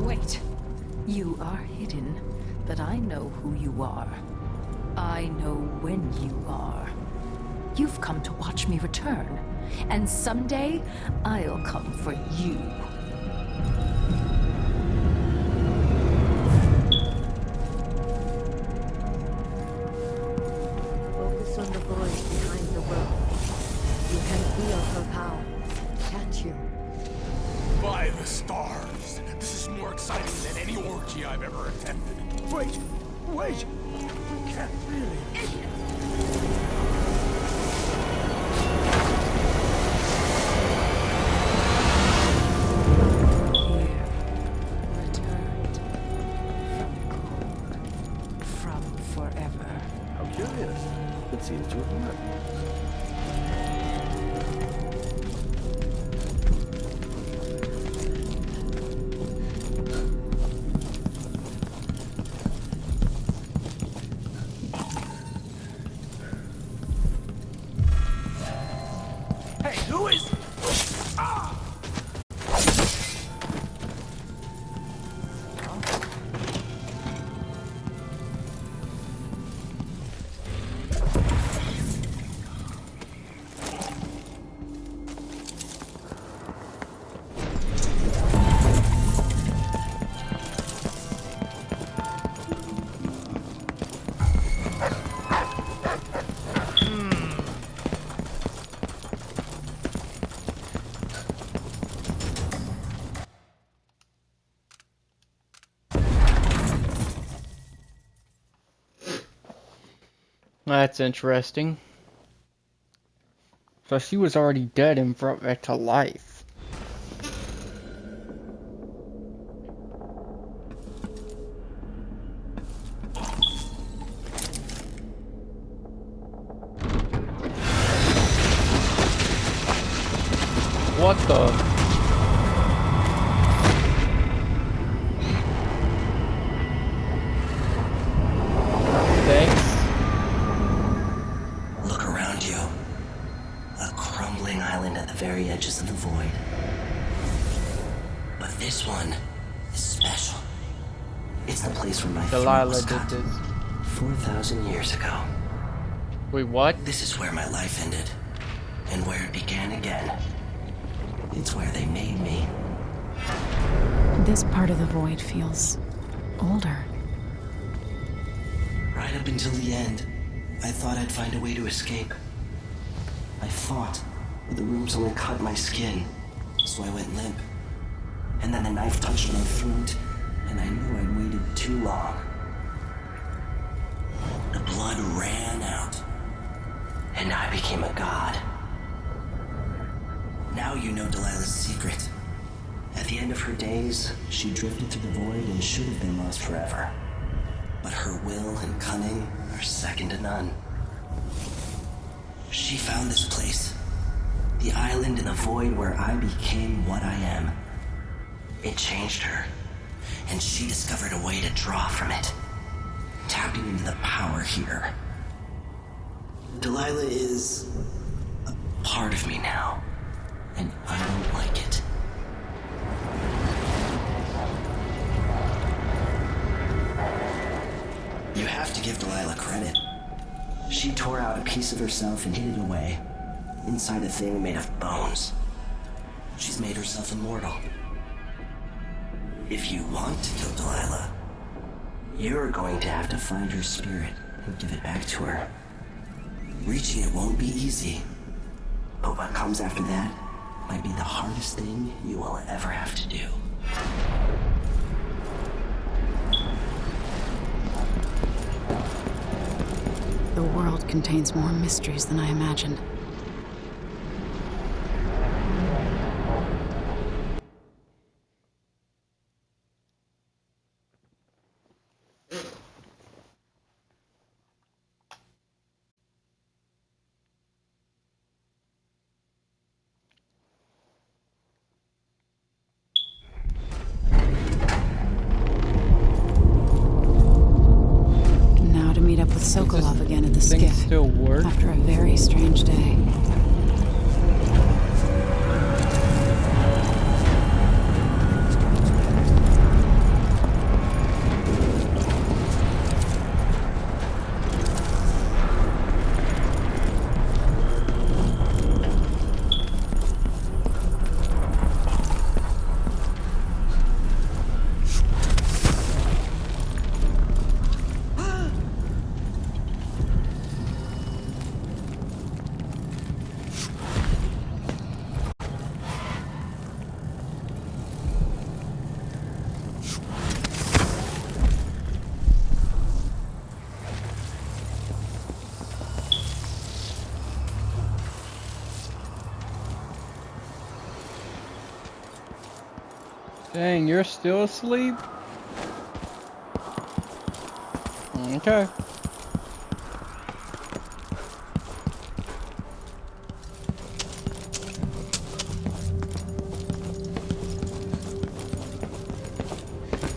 Wait. You are hidden, but I know who you are. I know when you are. You've come to watch me return, and someday I'll come for you. Focus on the void behind the world. You can feel her power, can't you? By the stars! This is more exciting than any orgy I've ever attended. Wait! Wait! We can't really... How curious. It seems to have worked. Hey, who is... Ah! That's interesting. So she was already dead and brought back to life. What the? Look around you. A crumbling island at the very edges of the void. But this one is special. It's the place where my throat was cut 4,000 years ago. Wait, what? This is where my life ended, and where it began again. It's where they made me. This part of the void feels older. Right up until the end, I thought I'd find a way to escape. I fought, but the rooms only cut my skin, so I went limp. And then the knife touched my throat, and I knew I'd waited too long. The blood ran out, and I became a god. Now you know Delilah's secret. At the the end of her days, she drifted through the void and should have been lost forever. But her will and cunning are second to none. She found this place, the island in the void where I became what I am. It changed her, and she discovered a way to draw from it, tapping into the power here. Delilah is a part of me now, and I don't like it. You have to give Delilah credit. She tore out a piece of herself and hid it away, inside a thing made of bones. She's made herself immortal. If you want to kill Delilah, you're going to have to find her spirit and give it back to her. Reaching it won't be easy, but what comes after that might be the hardest thing you will ever have to do. The world contains more mysteries than I imagined. Sokolov again at the skiff. Still work? After a very strange day. Dang, you're still asleep? Okay.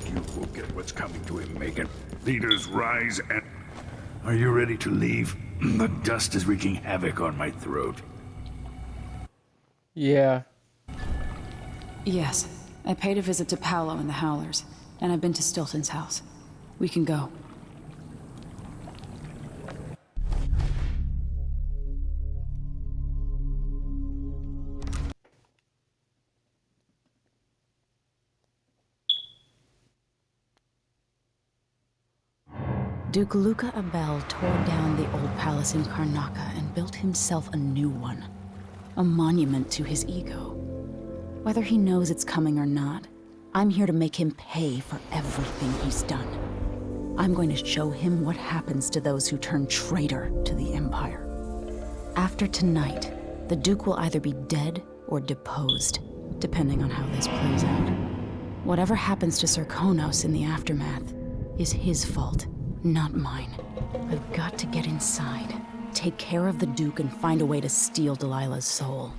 You will get what's coming to him, Megan. Leaders rise and... Are you ready to leave? The dust is wreaking havoc on my throat. Yeah. Yes. I paid a visit to Paolo and the Howlers, and I've been to Stilton's house. We can go. Duke Luca Abel tore down the old palace in Karnaca and built himself a new one. A monument to his ego. Whether he knows it's coming or not, I'm here to make him pay for everything he's done. I'm going to show him what happens to those who turn traitor to the Empire. After tonight, the Duke will either be dead or deposed, depending on how this plays out. Whatever happens to Serkonos in the aftermath is his fault, not mine. I've got to get inside, take care of the Duke, and find a way to steal Delilah's soul.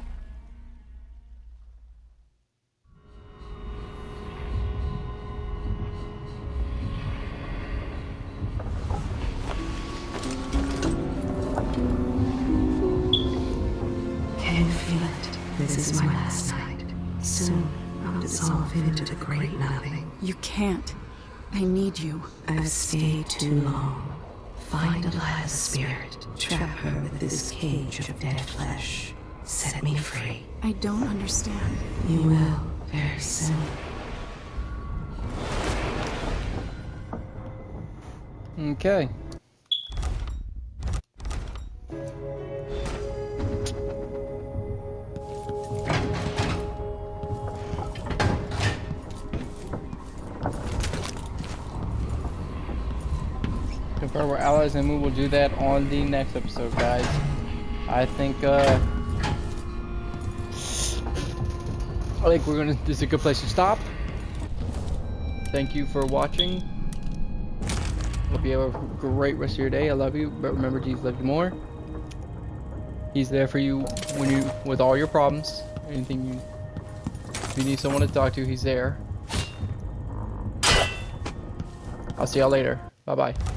This is my last night. Soon, I'll dissolve into the great nothing. You can't. I need you. I've stayed too long. Find Delilah's spirit. Trap her with this cage of dead flesh. Set me free. I don't understand. You will, very soon. Okay. Confirm we're allies, and we will do that on the next episode, guys. I think I think this is a good place to stop. Thank you for watching. Hope you have a great rest of your day. I love you, but remember, Jesus loves you more. He's there for you with all your problems. If you need someone to talk to, he's there. I'll see y'all later. Bye bye.